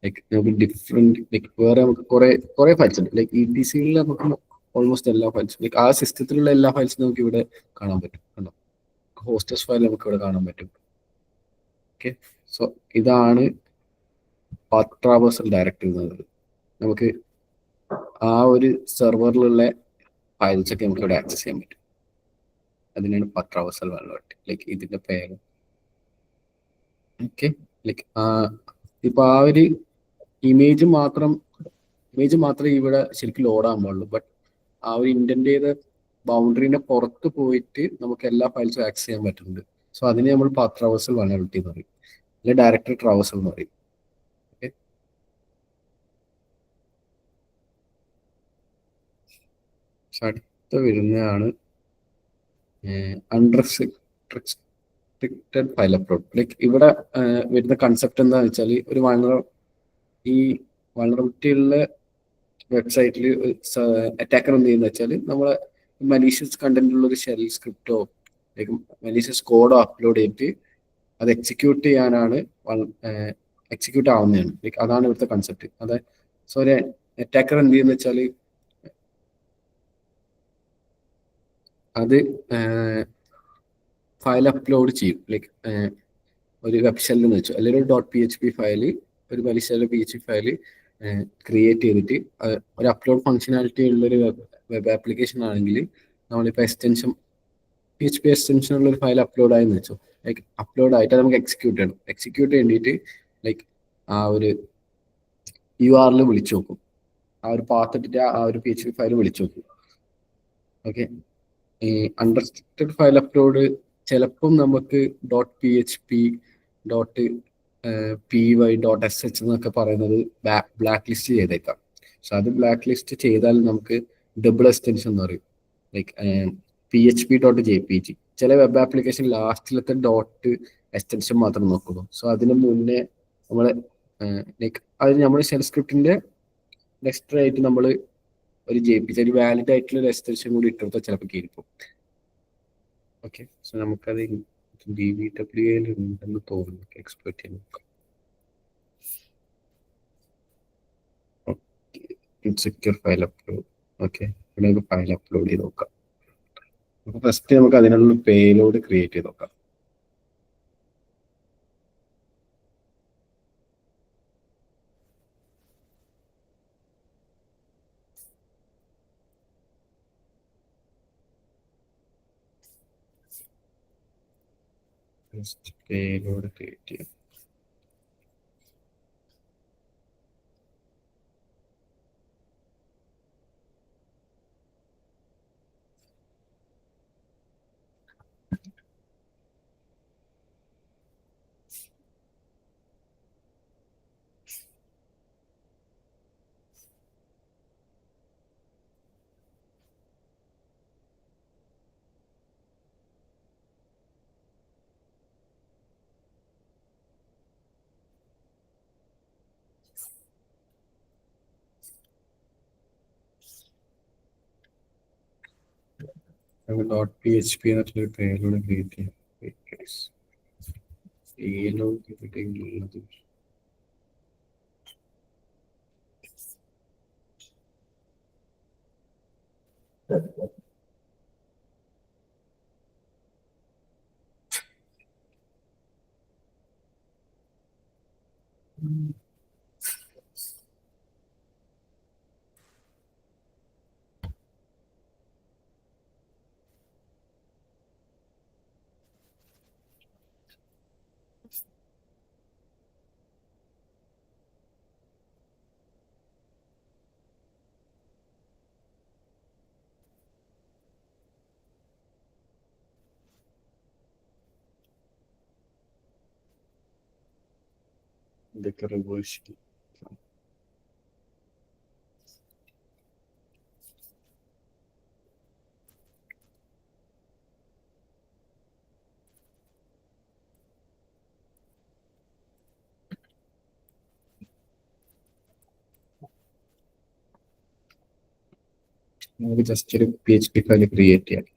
ലൈക്ക് നമുക്ക് ഡിഫറെന്റ് ലൈക്ക് വേറെ നമുക്ക് കുറെ ഫയൽസ് ഉണ്ട്. ലൈക്ക് ETC നമുക്ക് ഓൾമോസ്റ്റ് എല്ലാ ഫയൽസും ലൈക്ക് ആ സിസ്റ്റത്തിലുള്ള എല്ലാ ഫയൽസും നമുക്ക് ഇവിടെ കാണാൻ പറ്റും. കണ്ടോ, ഹോസ്റ്റസ് ഫയൽ നമുക്ക് ഇവിടെ കാണാൻ പറ്റും. ഓക്കെ, സോ ഇതാണ് പാത്ത് ട്രാവേഴ്സൽ ഡയറക്ടറി എന്നത്. നമുക്ക് ആ ഒരു സെർവറിലുള്ള ഫയൽസ് ഒക്കെ നമുക്ക് ഇവിടെ ആക്സസ് ചെയ്യാൻ പറ്റും. അതിനാണ് പാത്ത് ട്രാവേഴ്സൽ വാൽവേർട്ട്, ലൈക്ക് ഇതിന്റെ പേര്. ഓക്കെ, ലൈക്ക് ഇപ്പൊ ആ ഒരു ഇമേജ് മാത്രമേ ഇവിടെ ശരിക്കും ലോഡാൻ പാടുള്ളൂ. ബട്ട് ആ ഒരു ഇന്റന്റ് ചെയ്ത ബൗണ്ടറിന്റെ പുറത്ത് പോയിട്ട് നമുക്ക് എല്ലാ ഫയൽസും ആക്സസ് ചെയ്യാൻ പറ്റുന്നുണ്ട്. സോ അതിനെ നമ്മൾ പാത്ത് ട്രാവേഴ്സൽ വാൽവേർട്ട് എന്ന് പറയും, അല്ലെങ്കിൽ ഡയറക്ടറി ട്രാവേഴ്സൽ എന്ന് പറയും. ഓക്കെ, അടുത്ത വരുന്നതാണ് അൺറെസ്ട്രിക്റ്റഡ് ഫയൽ അപ്ലോഡ്. ലൈക്ക് ഇവിടെ വരുന്ന കൺസെപ്റ്റ് എന്താണെന്ന് വെച്ചാൽ, ഒരു ഈ വൾണറബിലിറ്റി ഉള്ള വെബ്സൈറ്റിൽ അറ്റാക്കർ എന്ത് ചെയ്യുന്ന വെച്ചാൽ, നമ്മളെ മലീഷ്യസ് കണ്ടന്റ് ഉള്ള ഒരു ഷെൽ സ്ക്രിപ്റ്റോ ലൈക്ക് മലീഷ്യസ് കോഡോ അപ്ലോഡ് ചെയ്തിട്ട് അത് എക്സിക്യൂട്ട് ആവുന്നതാണ്. ലൈക്ക് അതാണ് ഇവിടുത്തെ കൺസെപ്റ്റ്. സോ ഒരു അറ്റാക്കർ എന്ത് ചെയ്യുന്ന വെച്ചാൽ, അത് ഫയൽ അപ്ലോഡ് ചെയ്യും. ലൈക്ക് ഒരു വെബ് ഷെല്ലിൽ എന്ന് വെച്ചു, അല്ലെങ്കിൽ ഒരു .php ഫയല്, ഒരു മലീഷ്യയിലെ PHP ഫയല് ക്രിയേറ്റ് ചെയ്തിട്ട് ഒരു അപ്ലോഡ് ഫംഗ്ഷനാലിറ്റി ഉള്ളൊരു വെബ് ആപ്ലിക്കേഷൻ ആണെങ്കിൽ, നമ്മളിപ്പോൾ PHP എക്സ്റ്റൻഷൻ ഉള്ള ഒരു ഫയൽ അപ്ലോഡ് ആയെന്ന് വെച്ചു, ലൈക്ക് അപ്ലോഡ് ആയിട്ട് നമുക്ക് എക്സിക്യൂട്ട് വേണ്ടിയിട്ട് ലൈക്ക് ആ ഒരു URL വിളിച്ചു നോക്കും. ആ ഒരു പാത്ത് ഇട്ടിട്ട് ആ ഒരു PHP ഫയൽ വിളിച്ചു നോക്കും. ഓക്കെ, ഈ അൺറെസ്ട്രിക്റ്റഡ് ഫയൽ അപ്ലോഡ് ചിലപ്പം നമുക്ക് .php .py .sh എന്നൊക്കെ പറയുന്നത് ബ്ലാക്ക് ലിസ്റ്റ് ചെയ്തേക്കാം. പക്ഷെ അത് ബ്ലാക്ക് ലിസ്റ്റ് ചെയ്താൽ നമുക്ക് ഡബിൾ എക്സ്റ്റൻഷൻ എന്ന് പറയും, ലൈക്ക് php.jpg. ചില വെബ് ആപ്ലിക്കേഷൻ ലാസ്റ്റിലത്തെ ഡോട്ട് എക്സ്റ്റൻഷൻ മാത്രം നോക്കുള്ളൂ. സോ അതിന് മുന്നേ നമ്മൾ ലൈക്ക് അത് നമ്മുടെ ഷെൽ സ്ക്രിപ്റ്റിന്റെ എക്സ്ട്രാ ആയിട്ട് നമ്മൾ ഒരു JPG, ഒരു വാലിഡ് ആയിട്ടുള്ള ഒരു എക്സ്റ്റൻഷൻ കൂടി ഇട്ടെടുത്താൽ ചിലപ്പോൾ കയറിപ്പോ. ഓക്കെ, സോ നമുക്കത് DBWA ഉണ്ടെന്ന് തോന്നുന്നു, എക്സ്പ്ലോയിറ്റ് ചെയ്യാൻ നോക്കാം. Insecure file upload. ഓക്കെ, ഇവിടെ നമുക്ക് ഫയൽ അപ്ലോഡ് ചെയ്ത് നോക്കാം. അപ്പോൾ ഫസ്റ്റ് നമുക്ക് അതിനുള്ള പേലോഡ് ക്രിയേറ്റ് ചെയ്ത് നോക്കാം. പേലോഡ് ക്രിയേറ്റ് ചെയ്യാം. .php എന്നിട്ടൊരു പേലോഡ് ക്രിയേറ്റ് ചെയ്യാം. പേലോഡ് കിട്ടിയിട്ടുള്ളത് ഇതൊക്കെ റിവേഴ്സ്. നമുക്ക് ജസ്റ്റ് ഒരു PHP ഫയൽ ക്രിയേറ്റ് ചെയ്യാം.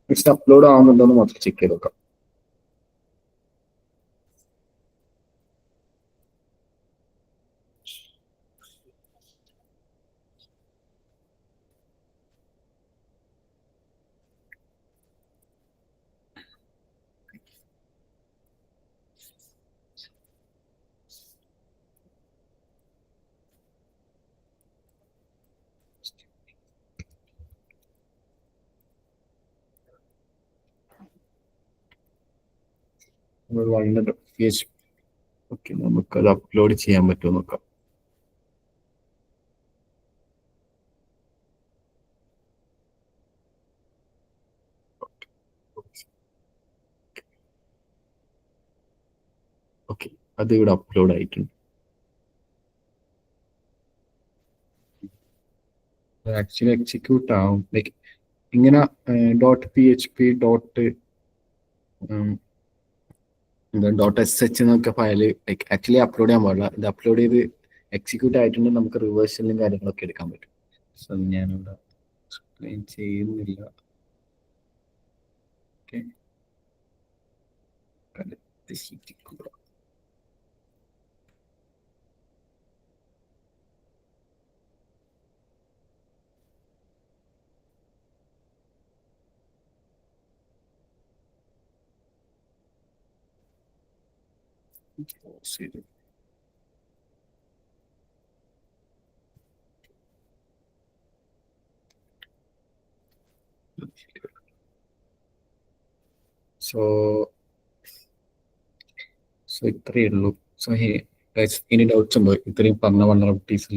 നെക്സ്റ്റ് അപ്ലോഡ് ആവുന്നുണ്ടോന്ന് മാത്രം ചെക്ക് ചെയ്ത് നോക്കാം. ഓക്കെ, നമുക്കത് അപ്ലോഡ് ചെയ്യാൻ പറ്റുമോ നോക്കാം. ഓക്കെ, അത് ഇവിടെ അപ്ലോഡ് ആയിട്ടുണ്ട്. ആക്ച്വലി എക്സിക്യൂട്ട് ആവും. ലൈക്ക് ഇങ്ങനെ .php .sh എന്നൊക്കെ ഫയല് ലൈക്ക് ആക്ച്വലി അപ്ലോഡ് ചെയ്യാൻ പാടില്ല. ഇത് അപ്ലോഡ് ചെയ്ത് എക്സിക്യൂട്ട് ആയിട്ടുണ്ടെങ്കിൽ നമുക്ക് റിവേഴ്സലും കാര്യങ്ങളൊക്കെ എടുക്കാൻ പറ്റും. സോ ഞാനിവിടെ എക്സ്പ്ലെയിൻ ചെയ്യുന്നില്ല. ഓക്കെ, ശരി. സോ ഇത്രയേ ഉള്ളൂ. സോ ഇനി ഡൗട്ട്സ് ഉണ്ടോ? ഇത്രയും പറഞ്ഞ വൾനറബിലിറ്റീസിൽ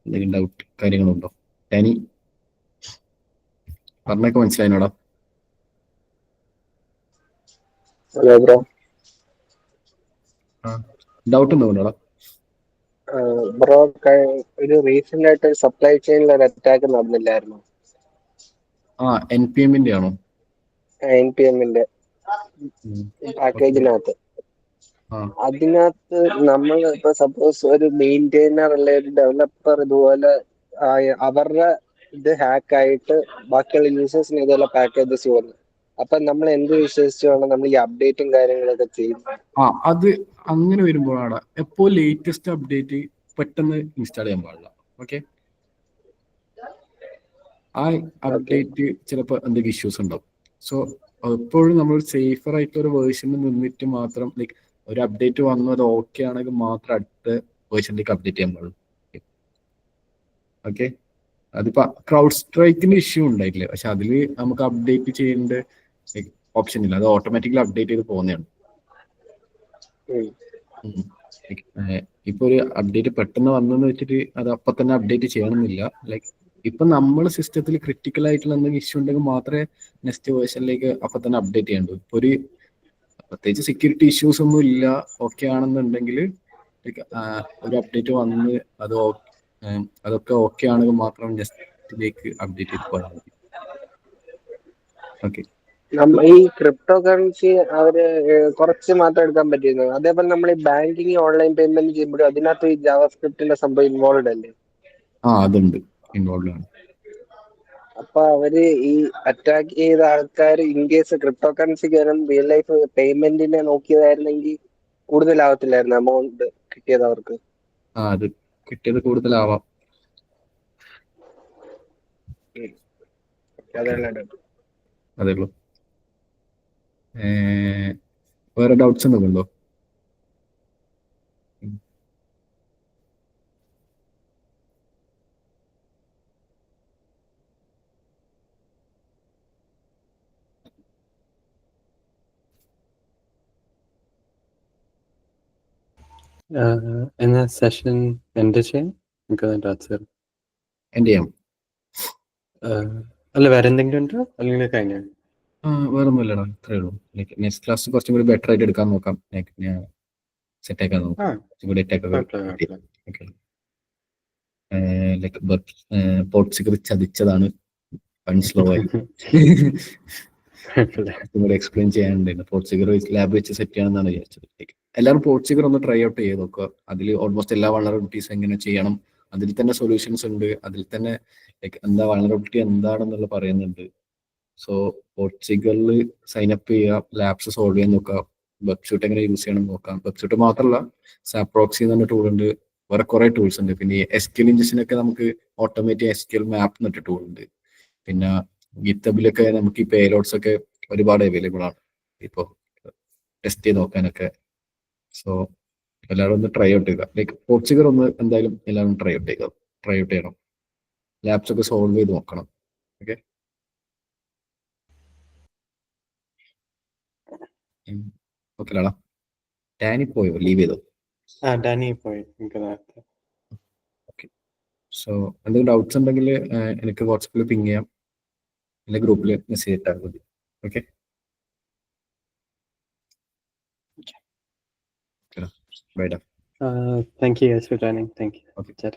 എന്തെങ്കിലും ഡൗട്ട് കാര്യങ്ങളുണ്ടോ? ഡാനി പറഞ്ഞൊക്കെ മനസ്സിലായിനോടാ? ഹലോ ബ്രോ, ഡൗട്ട് ഉണ്ടോ കൊണ്ടോടാ? ബ്രോ ഒരു റീസെന്റ് ആയിട്ട് സപ്ലൈ ചെയിനിൽ ഒരു അറ്റാക്ക് നടന്നില്ലായിരുന്നു? NPM ആണോ? NPM പാക്കേജിനകത്ത്. അതിനകത്ത് നമ്മൾ ഇപ്പൊ സപ്പോസ് ഒരു മെയിൻറ്റെയിനർ അല്ലെ ഒരു ഡെവലപ്പർ ഇതുപോലെ അവരുടെ ഇത് ഹാക്ക് ആയിട്ട് ബാക്കിയുള്ള യൂസേഴ്സിന് ഇതുപോലെ പാക്കേജസ് വന്നു. അപ്പൊ നമ്മൾ എന്ത് വിശ്വസിച്ച് വേണം നമ്മൾ ഈ അപ്ഡേറ്റും കാര്യങ്ങളൊക്കെ ചെയ്യും? അത് അങ്ങനെ വരുമ്പോഴാണ് എപ്പോ ലേറ്റസ്റ്റ് അപ്ഡേറ്റ് പെട്ടെന്ന് ഇൻസ്റ്റാൾ ചെയ്യാൻ പാടില്ല. ഓക്കെ, ആ അപ്ഡേറ്റ് ചിലപ്പോൾ എന്തെങ്കിലും ഇഷ്യൂസ് ഉണ്ടാവും. സോ എപ്പോഴും നമ്മൾ സേഫർ ആയിട്ടുള്ള ഒരു വേർഷനിൽ നിന്നിട്ട് മാത്രം ലൈക്ക് ഒരു അപ്ഡേറ്റ് വന്നു അത് ഓക്കെ ആണെങ്കിൽ മാത്രം അടുത്ത വേർഷനിലേക്ക് അപ്ഡേറ്റ് ചെയ്യാൻ പാടുള്ളൂ. ഓക്കെ, അതിപ്പോ ക്രൗഡ് സ്ട്രൈക്കിന്റെ ഇഷ്യൂ ഉണ്ടായിട്ടില്ല, പക്ഷെ അതിൽ നമുക്ക് അപ്ഡേറ്റ് ചെയ്യേണ്ട ഓപ്ഷൻ ഇല്ല. അത് ഓട്ടോമാറ്റിക്കലി അപ്ഡേറ്റ് ചെയ്ത് പോകുന്നതാണ്. ഇപ്പൊ ഒരു അപ്ഡേറ്റ് പെട്ടെന്ന് വന്നെന്ന് വെച്ചിട്ട് അത് അപ്പൊ തന്നെ അപ്ഡേറ്റ് ചെയ്യണമെന്നില്ല. ലൈക്ക് ഇപ്പൊ നമ്മൾ സിസ്റ്റത്തിൽ ക്രിട്ടിക്കൽ ആയിട്ടുള്ള എന്തെങ്കിലും ഇഷ്യൂ ഉണ്ടെങ്കിൽ മാത്രമേ നെക്സ്റ്റ് വേർഷനിലേക്ക് അപ്പൊ തന്നെ അപ്ഡേറ്റ് ചെയ്യേണ്ടൂ. ഇപ്പൊ ഒരു പ്രത്യേകിച്ച് സെക്യൂരിറ്റി ഇഷ്യൂസ് ഒന്നും ഇല്ല, ഓക്കെ ആണെന്നുണ്ടെങ്കിൽ ഒരു അപ്ഡേറ്റ് വന്ന് അതൊക്കെ ഓക്കെ ആണെങ്കിൽ മാത്രം നെക്സ്റ്റിലേക്ക് അപ്ഡേറ്റ് ചെയ്ത് പോയാൽ മതി. ഓക്കെ, ഈ ക്രിപ്റ്റോ കറൻസി അവര് കുറച്ച് മാത്രം എടുക്കാൻ പറ്റിയിരുന്നു. അതേപോലെ നമ്മൾ ഈ ബാങ്കിങ് ഓൺലൈൻ പേയ്മെന്റ് ചെയ്യുമ്പോഴും അതിനകത്ത് ഈ ജാവാസ്ക്രിപ്റ്റിന്റെ സംഭവം ഇൻവോൾവ് അല്ലേ? അതുണ്ട്, ഇൻവോൾവ് ആണ്. അപ്പൊ അവര് ഈ അറ്റാക്ക് ചെയ്ത ആൾക്കാർ ഇൻ കേസ് ക്രിപ്റ്റോ കറൻസി കയറും റിയൽ ലൈഫ് പേയ്മെന്റിനെ നോക്കിയതായിരുന്നെങ്കിൽ കൂടുതലാവത്തില്ലായിരുന്നു എമൗണ്ട് കിട്ടിയത് അവർക്ക്? അത് കിട്ടിയത് കൂടുതലാവാം. അതേ ഉള്ളൂ. വേറെ ഡൗട്ട്സ് എന്തൊക്കെ ഉണ്ടോ? എന്നാ സെഷൻ എൻഡ് ചെയ്യാം. നമുക്ക് എൻഡ് ചെയ്യാം. അല്ല, വേറെ എന്തെങ്കിലും ഉണ്ടോ അല്ലെങ്കിൽ കഴിഞ്ഞ? വേറെ ഒന്നുമില്ലടാ, ഇത്രേ ഉള്ളൂ. ലൈക്ക് നെക്സ്റ്റ് ക്ലാസ് കുറച്ചും കൂടി ബെറ്റർ ആയിട്ട് എടുക്കാൻ നോക്കാം. ലൈക്ക് ഞാൻ സെറ്റ് ആക്കാൻ നോക്കാം. ലൈക്ക് പോർട്സിക്കർ ചതിച്ചതാണ്, സ്ലോ ആയി കൂടെ എക്സ്പ്ലെയിൻ ചെയ്യാനുണ്ടായിരുന്നു. പോർട്സിക്കർ ലാബ് വെച്ച് സെറ്റ് ചെയ്യണമെന്നാണ് വിചാരിച്ചത്. ലൈക്ക് എല്ലാവരും പോർട്സിക്കർ ഒന്ന് ട്രൈ ഔട്ട് ചെയ്ത് നോക്കുക. അതിൽ ഓൾമോസ്റ്റ് എല്ലാ വൾനറബിലിറ്റീസ് എങ്ങനെ ചെയ്യണം, അതിൽ തന്നെ സൊല്യൂഷൻസ് ഉണ്ട്, അതിൽ തന്നെ എന്താ വൾണറബിലിറ്റി എന്താണെന്നുള്ള പറയുന്നുണ്ട്. സോ പോർച്ചുഗലിൽ സൈനപ്പ് ചെയ്യുക, ലാബ്സ് സോൾവ് ചെയ്യാൻ നോക്കുക, വെബ്സൂട്ട് എങ്ങനെ യൂസ് ചെയ്യണം നോക്കാം. വെബ്സൂട്ട് മാത്രമല്ല, സാപ്രോക്സി എന്ന് പറഞ്ഞ ടൂൾ ഉണ്ട്, വേറെ കുറെ ടൂൾസ് ഉണ്ട്. പിന്നെ ഈ SQL ഇഞ്ചക്ഷനൊക്കെ നമുക്ക് ഓട്ടോമേറ്റിക് SQL മാപ്പ് എന്നിട്ട് ടൂൾ ഉണ്ട്. പിന്നെ ഗിത്തബിലൊക്കെ നമുക്ക് ഈ പേലോഡ്സ് ഒക്കെ ഒരുപാട് അവൈലബിൾ ആണ് ഇപ്പോൾ ടെസ്റ്റ് ചെയ്ത് നോക്കാനൊക്കെ. സോ എല്ലാവരും ഒന്ന് ട്രൈ ഔട്ട് ചെയ്യുക. ലൈക്ക് പോർച്ചുഗൽ ഒന്ന് എന്തായാലും എല്ലാവരും ട്രൈ ഔട്ട് ചെയ്യണം. ലാബ്സ് ഒക്കെ സോൾവ് ചെയ്ത് നോക്കണം. ഓക്കെ, ഓക്കെ ലാള. ഡാനി പോയോ, ലീവ് ചെയ്തോ? ഡാനി പോയി എനിക്ക് നേരത്തെ. ഓക്കെ, സോ എന്തെങ്കിലും ഡൗട്ട്സ് ഉണ്ടെങ്കിൽ എനിക്ക് വാട്സപ്പിൽ പിങ് ചെയ്യാം, അല്ലെങ്കിൽ ഗ്രൂപ്പിൽ മെസ്സേജ് ഇട്ടാൽ മതി. ഓക്കെ, ബൈ ഡാ. Thank you guys for joining. Thank you. Okay. Chat.